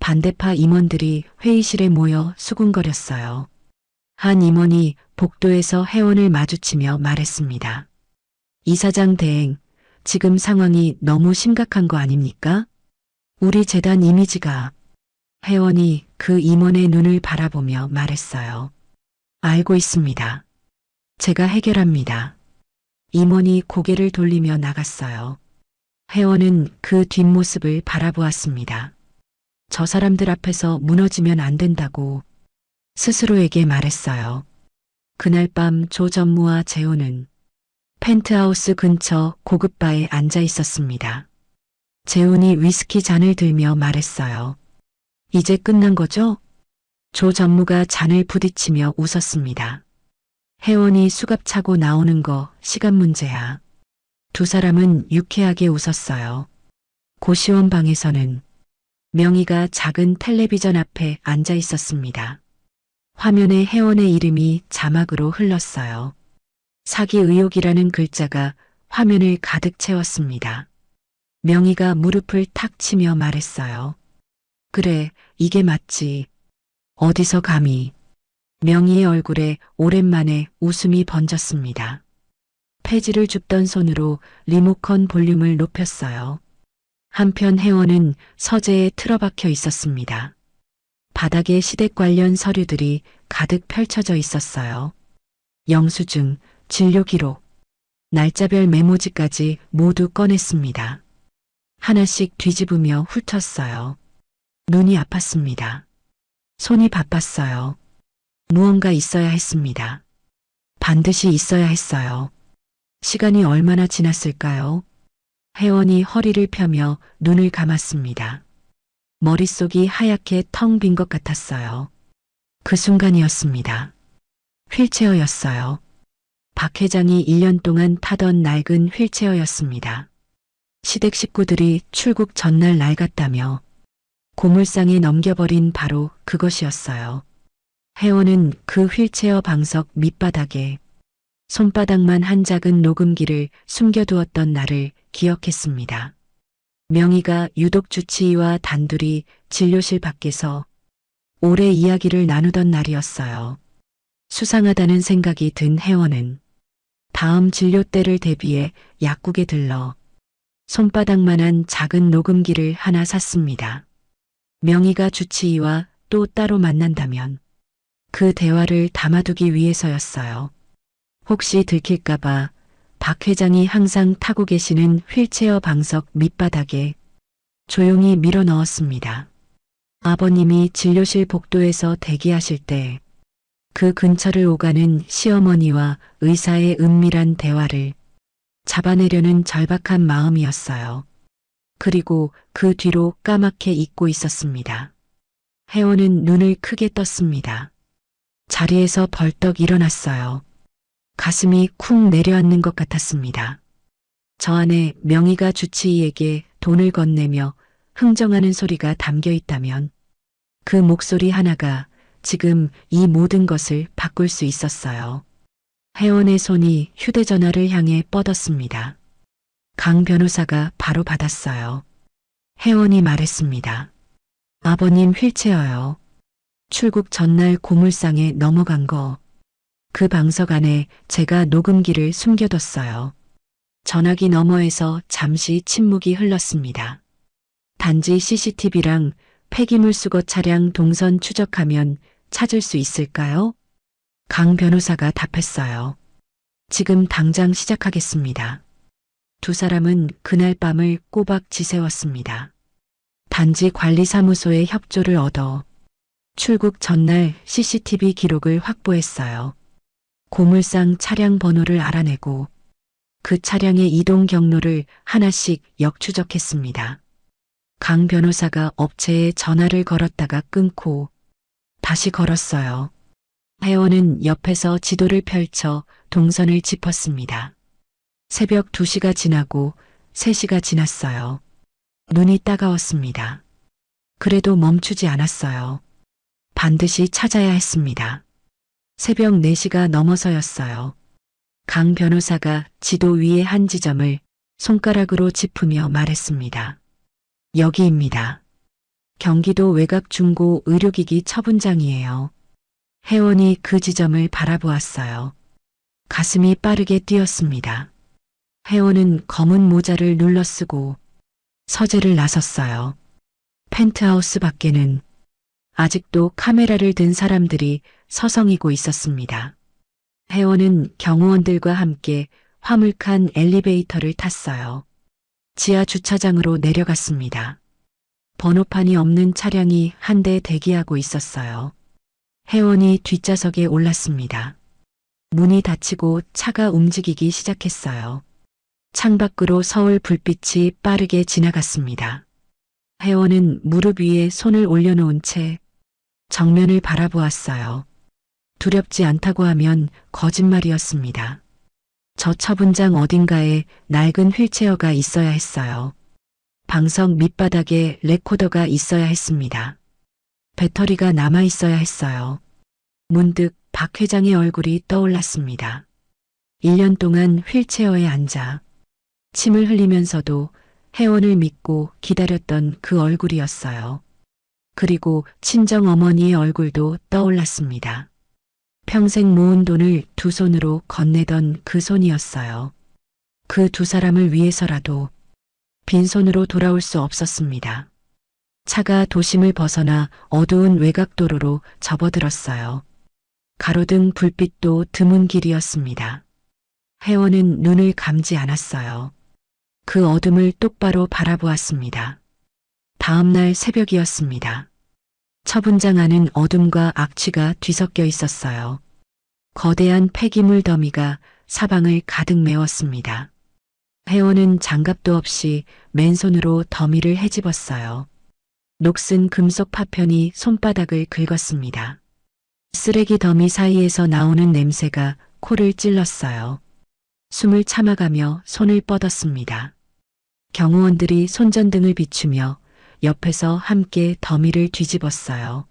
반대파 임원들이 회의실에 모여 수군거렸어요. 한 임원이 복도에서 혜원을 마주치며 말했습니다. 이사장 대행, 지금 상황이 너무 심각한 거 아닙니까? 우리 재단 이미지가. 혜원이 그 임원의 눈을 바라보며 말했어요. 알고 있습니다. 제가 해결합니다. 임원이 고개를 돌리며 나갔어요. 혜원은 그 뒷모습을 바라보았습니다. 저 사람들 앞에서 무너지면 안 된다고 스스로에게 말했어요. 그날 밤 조 전무와 재호는 펜트하우스 근처 고급 바에 앉아 있었습니다. 재훈이 위스키 잔을 들며 말했어요. 이제 끝난 거죠? 조 전무가 잔을 부딪히며 웃었습니다. 혜원이 수갑 차고 나오는 거 시간 문제야. 두 사람은 유쾌하게 웃었어요. 고시원 방에서는 명희가 작은 텔레비전 앞에 앉아 있었습니다. 화면에 혜원의 이름이 자막으로 흘렀어요. 사기 의혹이라는 글자가 화면을 가득 채웠습니다. 명희가 무릎을 탁 치며 말했어요. 그래, 이게 맞지. 어디서 감히. 명희의 얼굴에 오랜만에 웃음이 번졌습니다. 폐지를 줍던 손으로 리모컨 볼륨을 높였어요. 한편 혜원은 서재에 틀어박혀 있었습니다. 바닥에 시댁 관련 서류들이 가득 펼쳐져 있었어요. 영수증, 진료 기록, 날짜별 메모지까지 모두 꺼냈습니다. 하나씩 뒤집으며 훑었어요. 눈이 아팠습니다. 손이 바빴어요. 무언가 있어야 했습니다. 반드시 있어야 했어요. 시간이 얼마나 지났을까요? 혜원이 허리를 펴며 눈을 감았습니다. 머릿속이 하얗게 텅 빈 것 같았어요. 그 순간이었습니다. 휠체어였어요. 박 회장이 1년 동안 타던 낡은 휠체어였습니다. 시댁 식구들이 출국 전날 낡았다며 고물상에 넘겨버린 바로 그것이었어요. 혜원은 그 휠체어 방석 밑바닥에 손바닥만 한 작은 녹음기를 숨겨두었던 날을 기억했습니다. 명희가 유독 주치의와 단둘이 진료실 밖에서 오래 이야기를 나누던 날이었어요. 수상하다는 생각이 든 혜원은 다음 진료 때를 대비해 약국에 들러 손바닥만한 작은 녹음기를 하나 샀습니다. 명희가 주치의와 또 따로 만난다면 그 대화를 담아두기 위해서였어요. 혹시 들킬까봐 박 회장이 항상 타고 계시는 휠체어 방석 밑바닥에 조용히 밀어 넣었습니다. 아버님이 진료실 복도에서 대기하실 때 그 근처를 오가는 시어머니와 의사의 은밀한 대화를 잡아내려는 절박한 마음이었어요. 그리고 그 뒤로 까맣게 잊고 있었습니다. 혜원은 눈을 크게 떴습니다. 자리에서 벌떡 일어났어요. 가슴이 쿵 내려앉는 것 같았습니다. 저 안에 명희가 주치의에게 돈을 건네며 흥정하는 소리가 담겨 있다면 그 목소리 하나가 지금 이 모든 것을 바꿀 수 있었어요. 혜원의 손이 휴대전화를 향해 뻗었습니다. 강 변호사가 바로 받았어요. 혜원이 말했습니다. 아버님 휠체어요. 출국 전날 고물상에 넘어간 거. 그 방석 안에 제가 녹음기를 숨겨뒀어요. 전화기 너머에서 잠시 침묵이 흘렀습니다. 단지 CCTV랑 폐기물 수거 차량 동선 추적하면 찾을 수 있을까요? 강 변호사가 답했어요. 지금 당장 시작하겠습니다. 두 사람은 그날 밤을 꼬박 지새웠습니다. 단지 관리사무소의 협조를 얻어 출국 전날 CCTV 기록을 확보했어요. 고물상 차량 번호를 알아내고 그 차량의 이동 경로를 하나씩 역추적했습니다. 강 변호사가 업체에 전화를 걸었다가 끊고 다시 걸었어요. 회원은 옆에서 지도를 펼쳐 동선을 짚었습니다. 새벽 2시가 지나고 3시가 지났어요. 눈이 따가웠습니다. 그래도 멈추지 않았어요. 반드시 찾아야 했습니다. 새벽 4시가 넘어서였어요. 강 변호사가 지도 위의 한 지점을 손가락으로 짚으며 말했습니다. 여기입니다. 경기도 외곽중고 의료기기 처분장이에요. 회원이 그 지점을 바라보았어요. 가슴이 빠르게 뛰었습니다. 회원은 검은 모자를 눌러쓰고 서재를 나섰어요. 펜트하우스 밖에는 아직도 카메라를 든 사람들이 서성이고 있었습니다. 회원은 경호원들과 함께 화물칸 엘리베이터를 탔어요. 지하 주차장으로 내려갔습니다. 번호판이 없는 차량이 한 대 대기하고 있었어요. 회원이 뒷좌석에 올랐습니다. 문이 닫히고 차가 움직이기 시작했어요. 창밖으로 서울 불빛이 빠르게 지나갔습니다. 회원은 무릎 위에 손을 올려놓은 채 정면을 바라보았어요. 두렵지 않다고 하면 거짓말이었습니다. 저 처분장 어딘가에 낡은 휠체어가 있어야 했어요. 방석 밑바닥에 레코더가 있어야 했습니다. 배터리가 남아 있어야 했어요. 문득 박 회장의 얼굴이 떠올랐습니다. 1년 동안 휠체어에 앉아 침을 흘리면서도 회원을 믿고 기다렸던 그 얼굴이었어요. 그리고 친정 어머니의 얼굴도 떠올랐습니다. 평생 모은 돈을 두 손으로 건네던 그 손이었어요. 그 두 사람을 위해서라도 빈손으로 돌아올 수 없었습니다. 차가 도심을 벗어나 어두운 외곽도로로 접어들었어요. 가로등 불빛도 드문 길이었습니다. 회원은 눈을 감지 않았어요. 그 어둠을 똑바로 바라보았습니다. 다음 날 새벽이었습니다. 처분장 안은 어둠과 악취가 뒤섞여 있었어요. 거대한 폐기물 더미가 사방을 가득 메웠습니다. 회원은 장갑도 없이 맨손으로 더미를 헤집었어요. 녹슨 금속 파편이 손바닥을 긁었습니다. 쓰레기 더미 사이에서 나오는 냄새가 코를 찔렀어요. 숨을 참아가며 손을 뻗었습니다. 경호원들이 손전등을 비추며 옆에서 함께 더미를 뒤집었어요.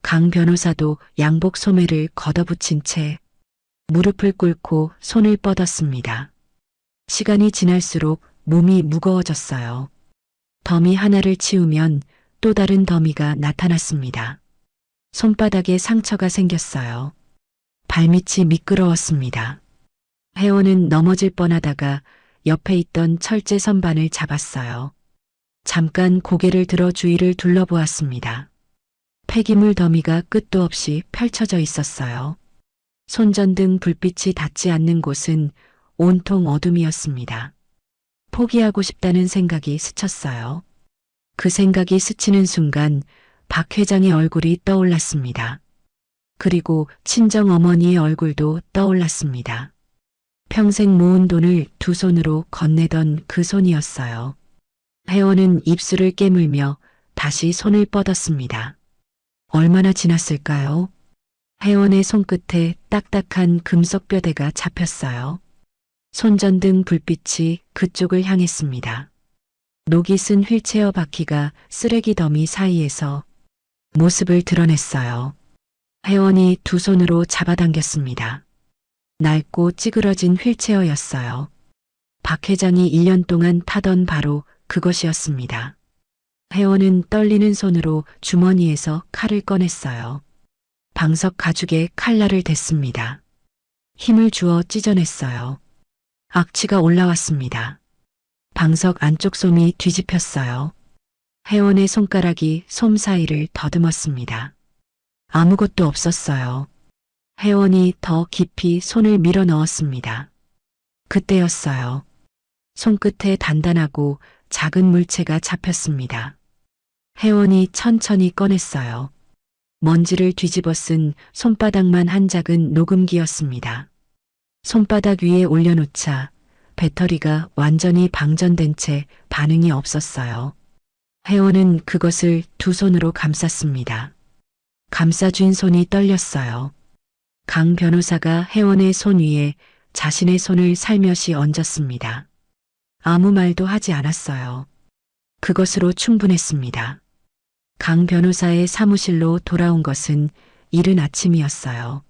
강 변호사도 양복 소매를 걷어붙인 채 무릎을 꿇고 손을 뻗었습니다. 시간이 지날수록 몸이 무거워졌어요. 더미 하나를 치우면 또 다른 더미가 나타났습니다. 손바닥에 상처가 생겼어요. 발밑이 미끄러웠습니다. 회원은 넘어질 뻔하다가 옆에 있던 철제 선반을 잡았어요. 잠깐 고개를 들어 주위를 둘러보았습니다. 폐기물 더미가 끝도 없이 펼쳐져 있었어요. 손전등 불빛이 닿지 않는 곳은 온통 어둠이었습니다. 포기하고 싶다는 생각이 스쳤어요. 그 생각이 스치는 순간 박 회장의 얼굴이 떠올랐습니다. 그리고 친정 어머니의 얼굴도 떠올랐습니다. 평생 모은 돈을 두 손으로 건네던 그 손이었어요. 회원은 입술을 깨물며 다시 손을 뻗었습니다. 얼마나 지났을까요? 회원의 손끝에 딱딱한 금속 뼈대가 잡혔어요. 손전등 불빛이 그쪽을 향했습니다. 녹이 쓴 휠체어 바퀴가 쓰레기 더미 사이에서 모습을 드러냈어요. 회원이 두 손으로 잡아당겼습니다. 낡고 찌그러진 휠체어였어요. 박 회장이 1년 동안 타던 바로 그것이었습니다. 회원은 떨리는 손으로 주머니에서 칼을 꺼냈어요. 방석 가죽에 칼날을 댔습니다. 힘을 주어 찢어냈어요. 악취가 올라왔습니다. 방석 안쪽 솜이 뒤집혔어요. 회원의 손가락이 솜 사이를 더듬었습니다. 아무것도 없었어요. 회원이 더 깊이 손을 밀어 넣었습니다. 그때였어요. 손끝에 단단하고 작은 물체가 잡혔습니다. 혜원이 천천히 꺼냈어요. 먼지를 뒤집어 쓴 손바닥만 한 작은 녹음기였습니다. 손바닥 위에 올려놓자 배터리가 완전히 방전된 채 반응이 없었어요. 혜원은 그것을 두 손으로 감쌌습니다. 감싸쥔 손이 떨렸어요. 강 변호사가 혜원의 손 위에 자신의 손을 살며시 얹었습니다. 아무 말도 하지 않았어요. 그것으로 충분했습니다. 강 변호사의 사무실로 돌아온 것은 이른 아침이었어요.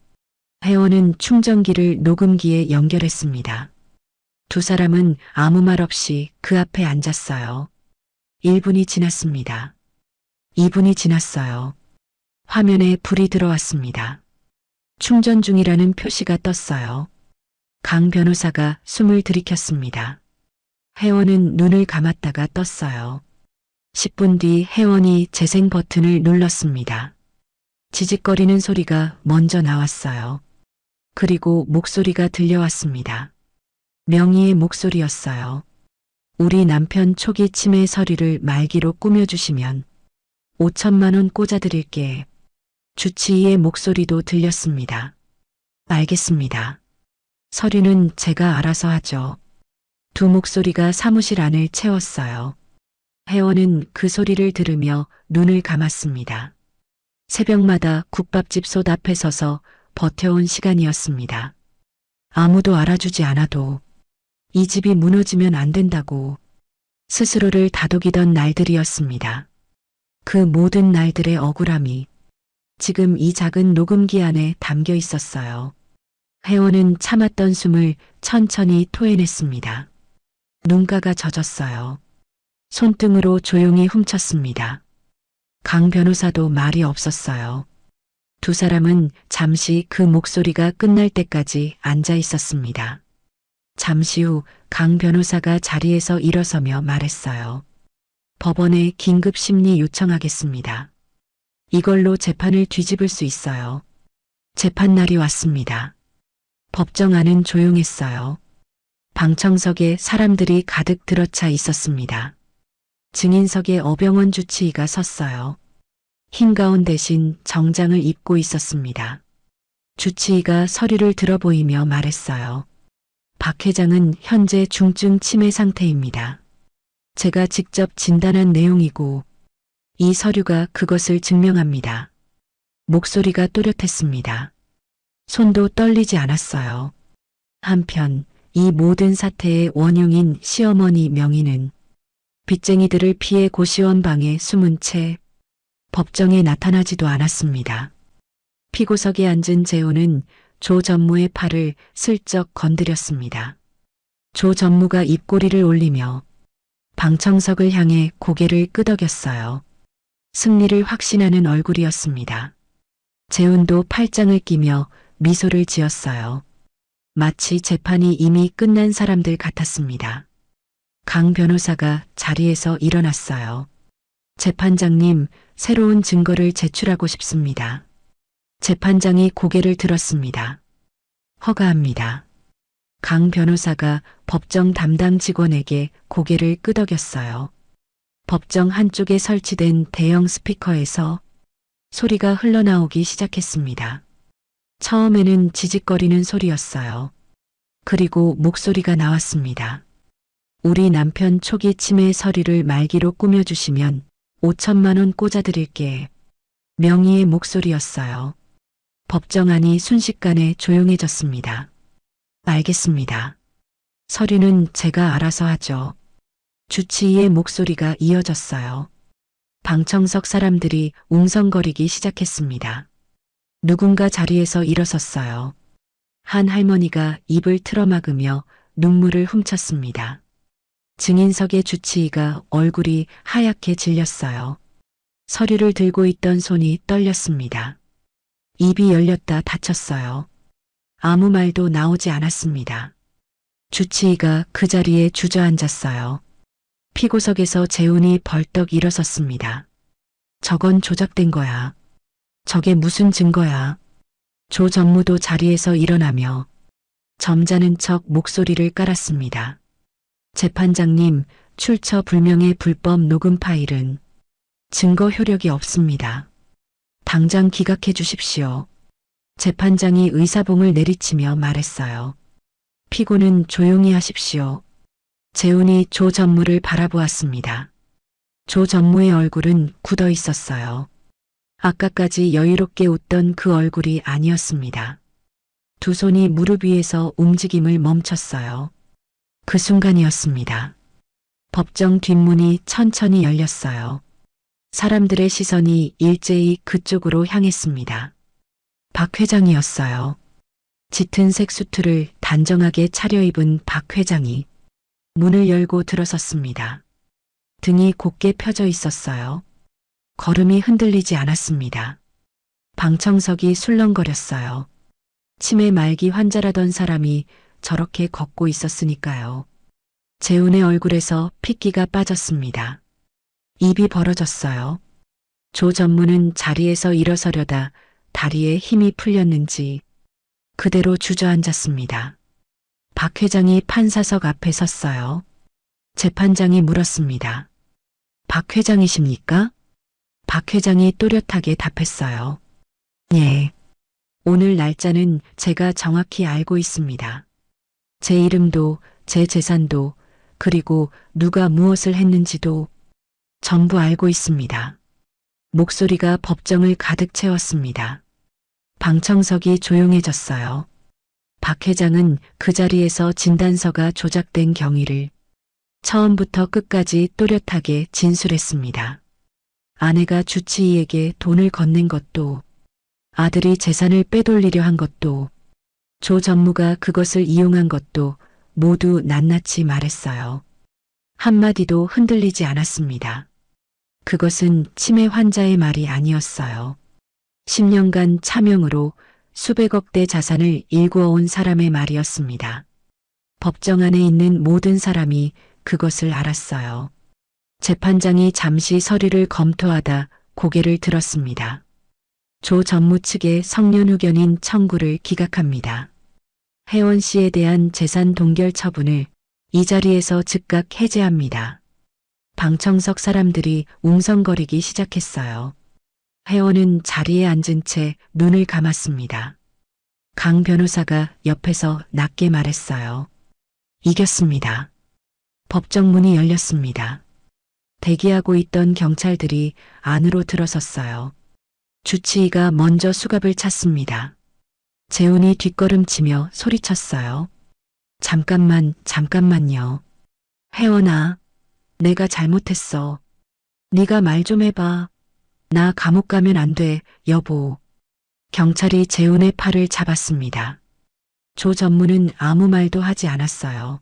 혜원은 충전기를 녹음기에 연결했습니다. 두 사람은 아무 말 없이 그 앞에 앉았어요. 1분이 지났습니다. 2분이 지났어요. 화면에 불이 들어왔습니다. 충전 중이라는 표시가 떴어요. 강 변호사가 숨을 들이켰습니다. 혜원은 눈을 감았다가 떴어요. 10분 뒤 혜원이 재생 버튼을 눌렀습니다. 지직거리는 소리가 먼저 나왔어요. 그리고 목소리가 들려왔습니다. 명희의 목소리였어요. 우리 남편 초기 치매 서류를 말기로 꾸며주시면 5천만 원 꽂아드릴게. 주치의의 목소리도 들렸습니다. 알겠습니다. 서류는 제가 알아서 하죠. 두 목소리가 사무실 안을 채웠어요. 혜원은 그 소리를 들으며 눈을 감았습니다. 새벽마다 국밥집 솥 앞에 서서 버텨온 시간이었습니다. 아무도 알아주지 않아도 이 집이 무너지면 안 된다고 스스로를 다독이던 날들이었습니다. 그 모든 날들의 억울함이 지금 이 작은 녹음기 안에 담겨 있었어요. 혜원은 참았던 숨을 천천히 토해냈습니다. 눈가가 젖었어요. 손등으로 조용히 훔쳤습니다. 강 변호사도 말이 없었어요. 두 사람은 잠시 그 목소리가 끝날 때까지 앉아 있었습니다. 잠시 후 강 변호사가 자리에서 일어서며 말했어요. 법원에 긴급 심리 요청하겠습니다. 이걸로 재판을 뒤집을 수 있어요. 재판 날이 왔습니다. 법정 안은 조용했어요. 방청석에 사람들이 가득 들어차 있었습니다. 증인석에 어병원 주치의가 섰어요. 흰 가운 대신 정장을 입고 있었습니다. 주치의가 서류를 들어보이며 말했어요. 박 회장은 현재 중증 치매 상태입니다. 제가 직접 진단한 내용이고 이 서류가 그것을 증명합니다. 목소리가 또렷했습니다. 손도 떨리지 않았어요. 한편 이 모든 사태의 원흉인 시어머니 명희는 빚쟁이들을 피해 고시원 방에 숨은 채 법정에 나타나지도 않았습니다. 피고석에 앉은 재호는 조 전무의 팔을 슬쩍 건드렸습니다. 조 전무가 입꼬리를 올리며 방청석을 향해 고개를 끄덕였어요. 승리를 확신하는 얼굴이었습니다. 재훈도 팔짱을 끼며 미소를 지었어요. 마치 재판이 이미 끝난 사람들 같았습니다. 강 변호사가 자리에서 일어났어요. 재판장님, 새로운 증거를 제출하고 싶습니다. 재판장이 고개를 들었습니다. 허가합니다. 강 변호사가 법정 담당 직원에게 고개를 끄덕였어요. 법정 한쪽에 설치된 대형 스피커에서 소리가 흘러나오기 시작했습니다. 처음에는 지직거리는 소리였어요. 그리고 목소리가 나왔습니다. 우리 남편 초기 치매 서류를 말기로 꾸며주시면 5천만 원 꽂아드릴게. 명희의 목소리였어요. 법정 안이 순식간에 조용해졌습니다. 알겠습니다. 서류는 제가 알아서 하죠. 주치의의 목소리가 이어졌어요. 방청석 사람들이 웅성거리기 시작했습니다. 누군가 자리에서 일어섰어요. 한 할머니가 입을 틀어막으며 눈물을 훔쳤습니다. 증인석의 주치의가 얼굴이 하얗게 질렸어요. 서류를 들고 있던 손이 떨렸습니다. 입이 열렸다 닫혔어요. 아무 말도 나오지 않았습니다. 주치의가 그 자리에 주저앉았어요. 피고석에서 재훈이 벌떡 일어섰습니다. 저건 조작된 거야. 저게 무슨 증거야. 조 전무도 자리에서 일어나며 점잖은 척 목소리를 깔았습니다. 재판장님, 출처 불명의 불법 녹음 파일은 증거 효력이 없습니다. 당장 기각해 주십시오. 재판장이 의사봉을 내리치며 말했어요. 피고는 조용히 하십시오. 재훈이 조 전무를 바라보았습니다. 조 전무의 얼굴은 굳어 있었어요. 아까까지 여유롭게 웃던 그 얼굴이 아니었습니다. 두 손이 무릎 위에서 움직임을 멈췄어요. 그 순간이었습니다. 법정 뒷문이 천천히 열렸어요. 사람들의 시선이 일제히 그쪽으로 향했습니다. 박 회장이었어요. 짙은 색 수트를 단정하게 차려입은 박 회장이 문을 열고 들어섰습니다. 등이 곧게 펴져 있었어요. 걸음이 흔들리지 않았습니다. 방청석이 술렁거렸어요. 치매 말기 환자라던 사람이 저렇게 걷고 있었으니까요. 재훈의 얼굴에서 핏기가 빠졌습니다. 입이 벌어졌어요. 조 전무는 자리에서 일어서려다 다리에 힘이 풀렸는지 그대로 주저앉았습니다. 박 회장이 판사석 앞에 섰어요. 재판장이 물었습니다. 박 회장이십니까? 박 회장이 또렷하게 답했어요. 예. 오늘 날짜는 제가 정확히 알고 있습니다. 제 이름도 제 재산도 그리고 누가 무엇을 했는지도 전부 알고 있습니다. 목소리가 법정을 가득 채웠습니다. 방청석이 조용해졌어요. 박 회장은 그 자리에서 진단서가 조작된 경위를 처음부터 끝까지 또렷하게 진술했습니다. 아내가 주치의에게 돈을 건넨 것도, 아들이 재산을 빼돌리려 한 것도, 조 전무가 그것을 이용한 것도 모두 낱낱이 말했어요. 한마디도 흔들리지 않았습니다. 그것은 치매 환자의 말이 아니었어요. 10년간 차명으로 수백억 대 자산을 일구어온 사람의 말이었습니다. 법정 안에 있는 모든 사람이 그것을 알았어요. 재판장이 잠시 서류를 검토하다 고개를 들었습니다. 조 전무 측의 성년 후견인 청구를 기각합니다. 혜원 씨에 대한 재산 동결 처분을 이 자리에서 즉각 해제합니다. 방청석 사람들이 웅성거리기 시작했어요. 혜원은 자리에 앉은 채 눈을 감았습니다. 강 변호사가 옆에서 낮게 말했어요. 이겼습니다. 법정 문이 열렸습니다. 대기하고 있던 경찰들이 안으로 들어섰어요. 주치의가 먼저 수갑을 찼습니다. 재훈이 뒷걸음치며 소리쳤어요. 잠깐만요. 혜원아, 내가 잘못했어. 네가 말 좀 해봐. 나 감옥 가면 안 돼, 여보. 경찰이 재훈의 팔을 잡았습니다. 조 전무는 아무 말도 하지 않았어요.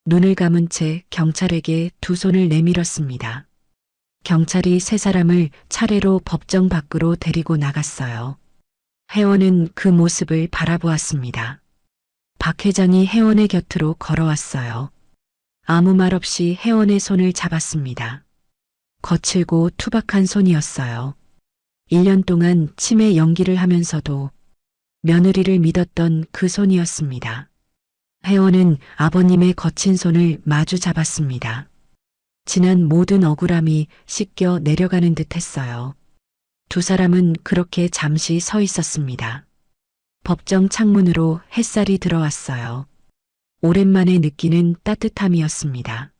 눈을 감은 채 경찰에게 두 손을 내밀었습니다. 경찰이 세 사람을 차례로 법정 밖으로 데리고 나갔어요. 혜원은 그 모습을 바라보았습니다. 박 회장이 혜원의 곁으로 걸어왔어요. 아무 말 없이 혜원의 손을 잡았습니다. 거칠고 투박한 손이었어요. 1년 동안 치매 연기를 하면서도 며느리를 믿었던 그 손이었습니다. 혜원은 아버님의 거친 손을 마주 잡았습니다. 지난 모든 억울함이 씻겨 내려가는 듯 했어요. 두 사람은 그렇게 잠시 서 있었습니다. 법정 창문으로 햇살이 들어왔어요. 오랜만에 느끼는 따뜻함이었습니다.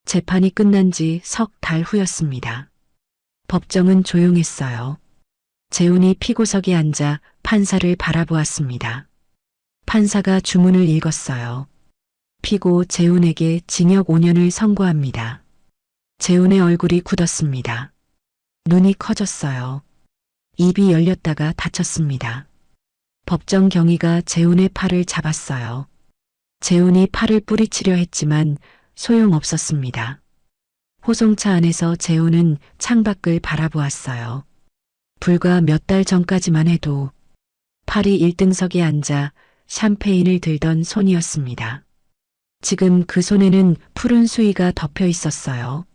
재판이 끝난 지 석 달 후였습니다. 법정은 조용했어요. 재훈이 피고석에 앉아 판사를 바라보았습니다. 판사가 주문을 읽었어요. 피고 재훈에게 징역 5년을 선고합니다. 재훈의 얼굴이 굳었습니다. 눈이 커졌어요. 입이 열렸다가 닫혔습니다. 법정 경위가 재훈의 팔을 잡았어요. 재훈이 팔을 뿌리치려 했지만 소용없었습니다. 호송차 안에서 재훈은 창밖을 바라보았어요. 불과 몇 달 전까지만 해도 팔이 1등석에 앉아 샴페인을 들던 손이었습니다. 지금 그 손에는 푸른 수의가 덮여 있었어요.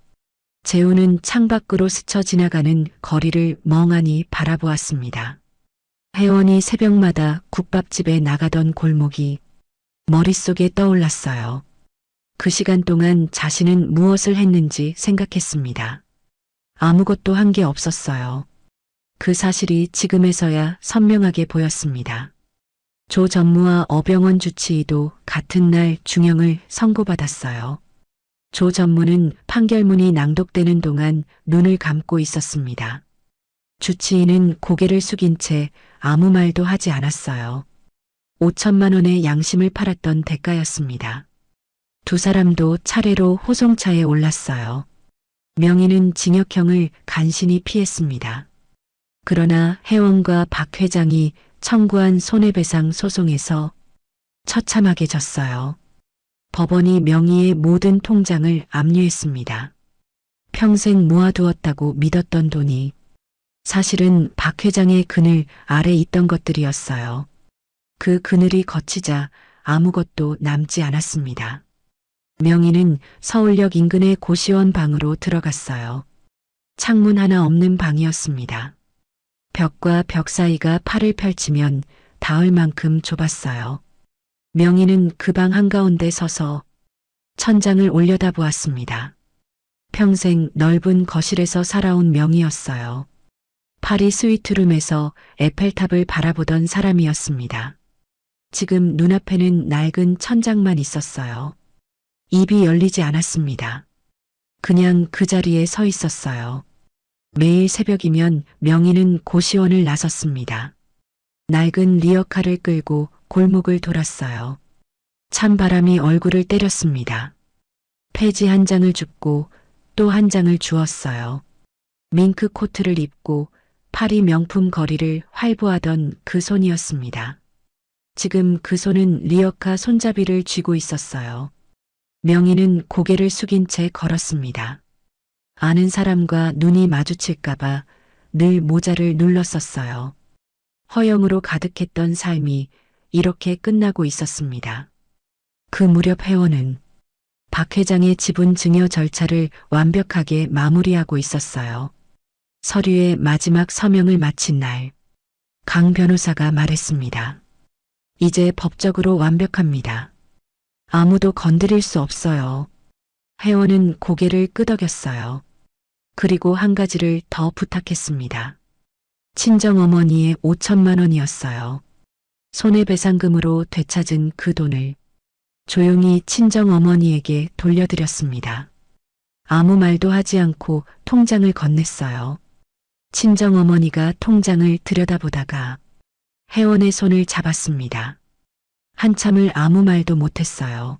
재훈은 창밖으로 스쳐 지나가는 거리를 멍하니 바라보았습니다. 혜원이 새벽마다 국밥집에 나가던 골목이 머릿속에 떠올랐어요. 그 시간 동안 자신은 무엇을 했는지 생각했습니다. 아무것도 한 게 없었어요. 그 사실이 지금에서야 선명하게 보였습니다. 조 전무와 어병원 주치의도 같은 날 중형을 선고받았어요. 조 전무는 판결문이 낭독되는 동안 눈을 감고 있었습니다. 주치의는 고개를 숙인 채 아무 말도 하지 않았어요. 5천만 원의 양심을 팔았던 대가였습니다. 두 사람도 차례로 호송차에 올랐어요. 명희는 징역형을 간신히 피했습니다. 그러나 혜원과 박 회장이 청구한 손해배상 소송에서 처참하게 졌어요. 법원이 명희의 모든 통장을 압류했습니다. 평생 모아두었다고 믿었던 돈이 사실은 박 회장의 그늘 아래 있던 것들이었어요. 그 그늘이 걷히자 아무것도 남지 않았습니다. 명희는 서울역 인근의 고시원 방으로 들어갔어요. 창문 하나 없는 방이었습니다. 벽과 벽 사이가 팔을 펼치면 닿을 만큼 좁았어요. 명희는 그 방 한가운데 서서 천장을 올려다보았습니다. 평생 넓은 거실에서 살아온 명희였어요. 파리 스위트룸에서 에펠탑을 바라보던 사람이었습니다. 지금 눈앞에는 낡은 천장만 있었어요. 입이 열리지 않았습니다. 그냥 그 자리에 서 있었어요. 매일 새벽이면 명희는 고시원을 나섰습니다. 낡은 리어카를 끌고 골목을 돌았어요. 찬바람이 얼굴을 때렸습니다. 폐지 한 장을 줍고 또 한 장을 주었어요. 밍크 코트를 입고 파리 명품 거리를 활보하던 그 손이었습니다. 지금 그 손은 리어카 손잡이를 쥐고 있었어요. 명희는 고개를 숙인 채 걸었습니다. 아는 사람과 눈이 마주칠까봐 늘 모자를 눌렀었어요. 허영으로 가득했던 삶이 이렇게 끝나고 있었습니다. 그 무렵 혜원은 박 회장의 지분 증여 절차를 완벽하게 마무리하고 있었어요. 서류의 마지막 서명을 마친 날, 강 변호사가 말했습니다. 이제 법적으로 완벽합니다. 아무도 건드릴 수 없어요. 혜원은 고개를 끄덕였어요. 그리고 한 가지를 더 부탁했습니다. 친정어머니의 5천만 원이었어요. 손해배상금으로 되찾은 그 돈을 조용히 친정어머니에게 돌려드렸습니다. 아무 말도 하지 않고 통장을 건넸어요. 친정어머니가 통장을 들여다보다가 혜원의 손을 잡았습니다. 한참을 아무 말도 못했어요.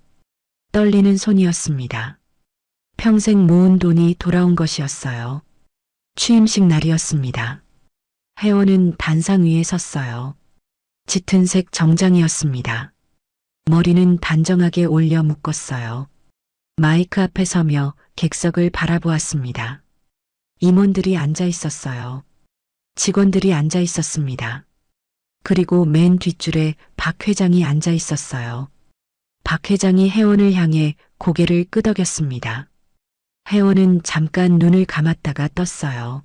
떨리는 손이었습니다. 평생 모은 돈이 돌아온 것이었어요. 취임식 날이었습니다. 혜원은 단상 위에 섰어요. 짙은 색 정장이었습니다. 머리는 단정하게 올려 묶었어요. 마이크 앞에 서며 객석을 바라보았습니다. 임원들이 앉아 있었어요. 직원들이 앉아 있었습니다. 그리고 맨 뒷줄에 박 회장이 앉아 있었어요. 박 회장이 혜원을 향해 고개를 끄덕였습니다. 혜원은 잠깐 눈을 감았다가 떴어요.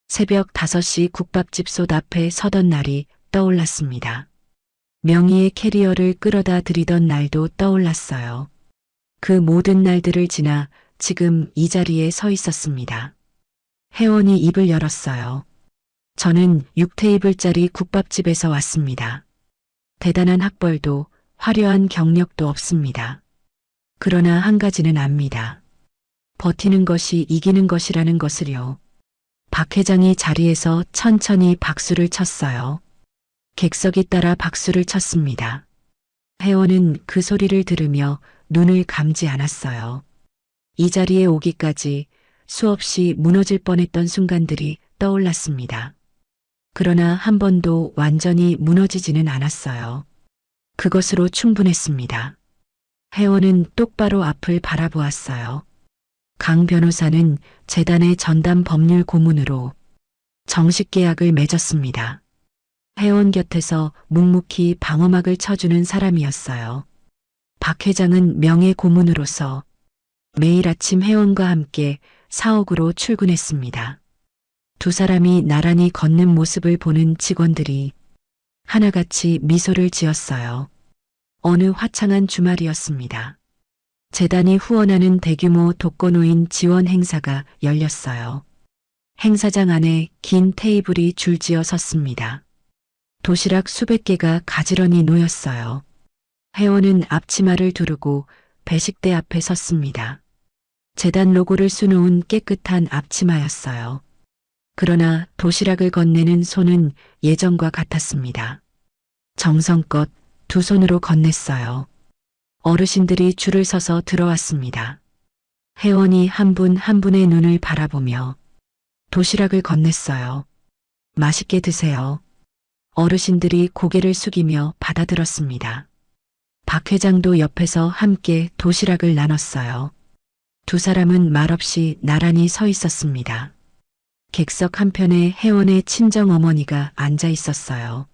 새벽 5시 국밥집 솥 앞에 서던 날이 떠올랐습니다. 명희의 캐리어를 끌어다 들이던 날도 떠올랐어요. 그 모든 날들을 지나 지금 이 자리에 서 있었습니다. 혜원이 입을 열었어요. 저는 6테이블짜리 국밥집에서 왔습니다. 대단한 학벌도 화려한 경력도 없습니다. 그러나 한 가지는 압니다. 버티는 것이 이기는 것이라는 것을요. 박 회장이 자리에서 천천히 박수를 쳤어요. 객석이 따라 박수를 쳤습니다. 혜원은 그 소리를 들으며 눈을 감지 않았어요. 이 자리에 오기까지 수없이 무너질 뻔했던 순간들이 떠올랐습니다. 그러나 한 번도 완전히 무너지지는 않았어요. 그것으로 충분했습니다. 혜원은 똑바로 앞을 바라보았어요. 강 변호사는 재단의 전담 법률 고문으로 정식 계약을 맺었습니다. 혜원 곁에서 묵묵히 방어막을 쳐주는 사람이었어요. 박 회장은 명예 고문으로서 매일 아침 혜원과 함께 사옥으로 출근했습니다. 두 사람이 나란히 걷는 모습을 보는 직원들이 하나같이 미소를 지었어요. 어느 화창한 주말이었습니다. 재단이 후원하는 대규모 독거노인 지원 행사가 열렸어요. 행사장 안에 긴 테이블이 줄지어 섰습니다. 도시락 수백 개가 가지런히 놓였어요. 회원은 앞치마를 두르고 배식대 앞에 섰습니다. 재단 로고를 수놓은 깨끗한 앞치마였어요. 그러나 도시락을 건네는 손은 예전과 같았습니다. 정성껏 두 손으로 건넸어요. 어르신들이 줄을 서서 들어왔습니다. 회원이 한 분 한 분의 눈을 바라보며 도시락을 건넸어요. 맛있게 드세요. 어르신들이 고개를 숙이며 받아들었습니다. 박 회장도 옆에서 함께 도시락을 나눴어요. 두 사람은 말없이 나란히 서 있었습니다. 객석 한편에 회원의 친정어머니가 앉아 있었어요.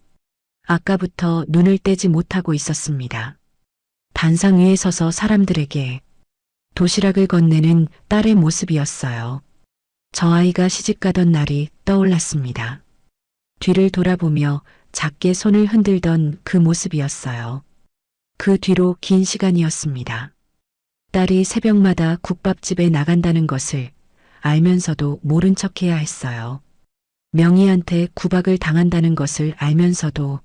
아까부터 눈을 떼지 못하고 있었습니다. 단상 위에 서서 사람들에게 도시락을 건네는 딸의 모습이었어요. 저 아이가 시집가던 날이 떠올랐습니다. 뒤를 돌아보며 작게 손을 흔들던 그 모습이었어요. 그 뒤로 긴 시간이었습니다. 딸이 새벽마다 국밥집에 나간다는 것을 알면서도 모른 척해야 했어요. 명희한테 구박을 당한다는 것을 알면서도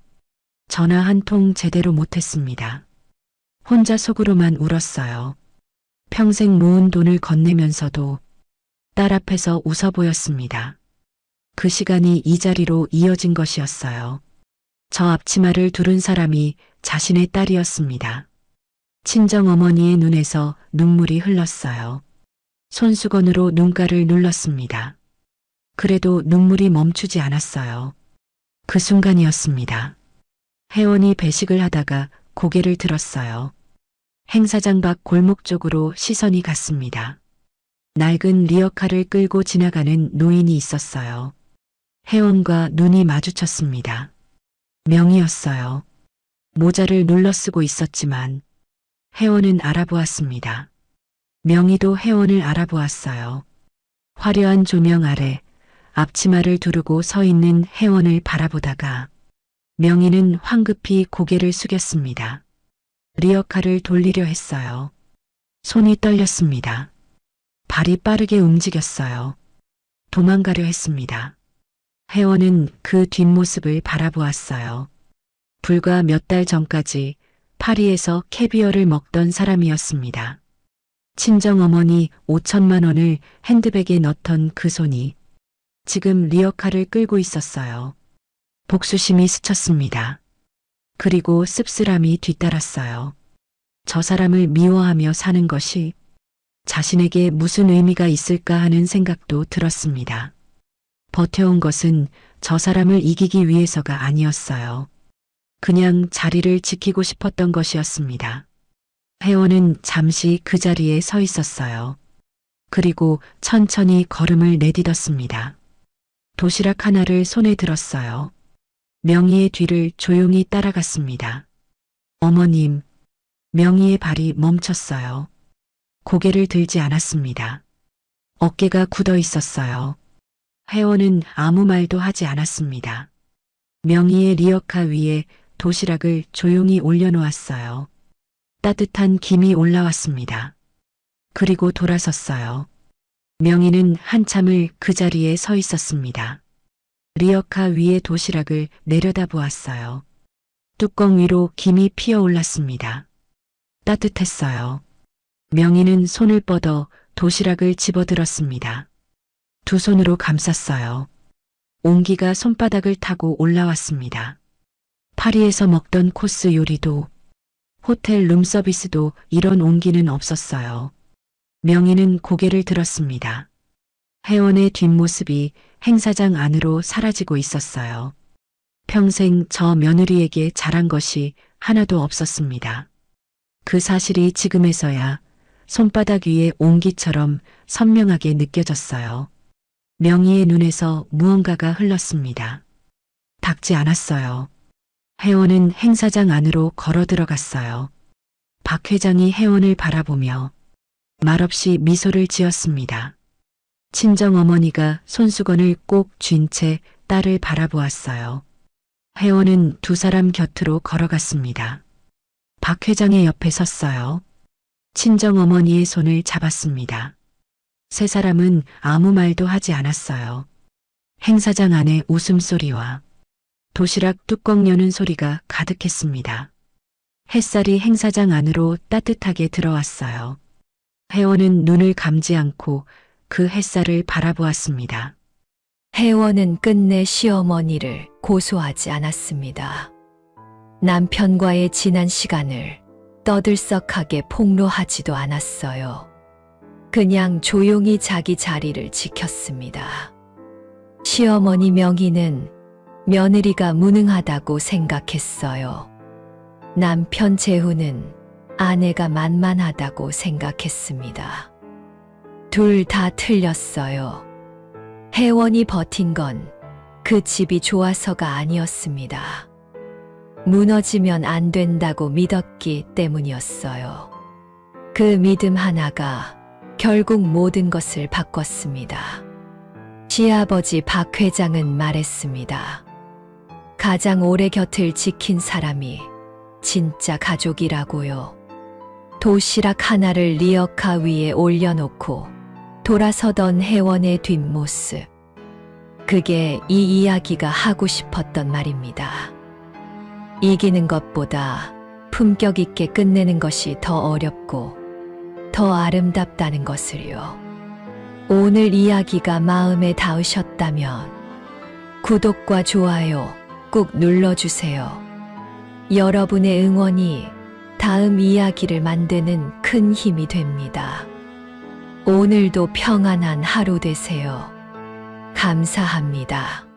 전화 한 통 제대로 못했습니다. 혼자 속으로만 울었어요. 평생 모은 돈을 건네면서도 딸 앞에서 웃어 보였습니다. 그 시간이 이 자리로 이어진 것이었어요. 저 앞치마를 두른 사람이 자신의 딸이었습니다. 친정어머니의 눈에서 눈물이 흘렀어요. 손수건으로 눈가를 눌렀습니다. 그래도 눈물이 멈추지 않았어요. 그 순간이었습니다. 회원이 배식을 하다가 고개를 들었어요. 행사장 밖 골목 쪽으로 시선이 갔습니다. 낡은 리어카를 끌고 지나가는 노인이 있었어요. 회원과 눈이 마주쳤습니다. 명희였어요. 모자를 눌러 쓰고 있었지만 회원은 알아보았습니다. 명희도 회원을 알아보았어요. 화려한 조명 아래 앞치마를 두르고 서 있는 회원을 바라보다가 명희는 황급히 고개를 숙였습니다. 리어카를 돌리려 했어요. 손이 떨렸습니다. 발이 빠르게 움직였어요. 도망가려 했습니다. 회원은 그 뒷모습을 바라보았어요. 불과 몇 달 전까지 파리에서 캐비어를 먹던 사람이었습니다. 친정어머니 5천만 원을 핸드백에 넣던 그 손이 지금 리어카를 끌고 있었어요. 복수심이 스쳤습니다. 그리고 씁쓸함이 뒤따랐어요. 저 사람을 미워하며 사는 것이 자신에게 무슨 의미가 있을까 하는 생각도 들었습니다. 버텨온 것은 저 사람을 이기기 위해서가 아니었어요. 그냥 자리를 지키고 싶었던 것이었습니다. 회원은 잠시 그 자리에 서 있었어요. 그리고 천천히 걸음을 내딛었습니다. 도시락 하나를 손에 들었어요. 명희의 뒤를 조용히 따라갔습니다. 어머님, 명희의 발이 멈췄어요. 고개를 들지 않았습니다. 어깨가 굳어 있었어요. 회원은 아무 말도 하지 않았습니다. 명희의 리어카 위에 도시락을 조용히 올려놓았어요. 따뜻한 김이 올라왔습니다. 그리고 돌아섰어요. 명희는 한참을 그 자리에 서 있었습니다. 리어카 위에 도시락을 내려다보았어요. 뚜껑 위로 김이 피어올랐습니다. 따뜻했어요. 명희는 손을 뻗어 도시락을 집어들었습니다. 두 손으로 감쌌어요. 온기가 손바닥을 타고 올라왔습니다. 파리에서 먹던 코스 요리도 호텔 룸서비스도 이런 온기는 없었어요. 명희는 고개를 들었습니다. 회원의 뒷모습이 행사장 안으로 사라지고 있었어요. 평생 저 며느리에게 잘한 것이 하나도 없었습니다. 그 사실이 지금에서야 손바닥 위에 온기처럼 선명하게 느껴졌어요. 명희의 눈에서 무언가가 흘렀습니다. 닦지 않았어요. 회원은 행사장 안으로 걸어 들어갔어요. 박 회장이 회원을 바라보며 말없이 미소를 지었습니다. 친정어머니가 손수건을 꼭 쥔 채 딸을 바라보았어요. 회원은 두 사람 곁으로 걸어갔습니다. 박 회장의 옆에 섰어요. 친정어머니의 손을 잡았습니다. 세 사람은 아무 말도 하지 않았어요. 행사장 안에 웃음소리와 도시락 뚜껑 여는 소리가 가득했습니다. 햇살이 행사장 안으로 따뜻하게 들어왔어요. 혜원은 눈을 감지 않고 그 햇살을 바라보았습니다. 혜원은 끝내 시어머니를 고소하지 않았습니다. 남편과의 지난 시간을 떠들썩하게 폭로하지도 않았어요. 그냥 조용히 자기 자리를 지켰습니다. 시어머니 명희는 며느리가 무능하다고 생각했어요. 남편 재훈은 아내가 만만하다고 생각했습니다. 둘 다 틀렸어요. 혜원이 버틴 건 그 집이 좋아서가 아니었습니다. 무너지면 안 된다고 믿었기 때문이었어요. 그 믿음 하나가 결국 모든 것을 바꿨습니다. 시아버지 박 회장은 말했습니다. 가장 오래 곁을 지킨 사람이 진짜 가족이라고요. 도시락 하나를 리어카 위에 올려놓고 돌아서던 혜원의 뒷모습. 그게 이 이야기가 하고 싶었던 말입니다. 이기는 것보다 품격 있게 끝내는 것이 더 어렵고 더 아름답다는 것을요. 오늘 이야기가 마음에 닿으셨다면 구독과 좋아요 꾹 눌러주세요. 여러분의 응원이 다음 이야기를 만드는 큰 힘이 됩니다. 오늘도 평안한 하루 되세요. 감사합니다.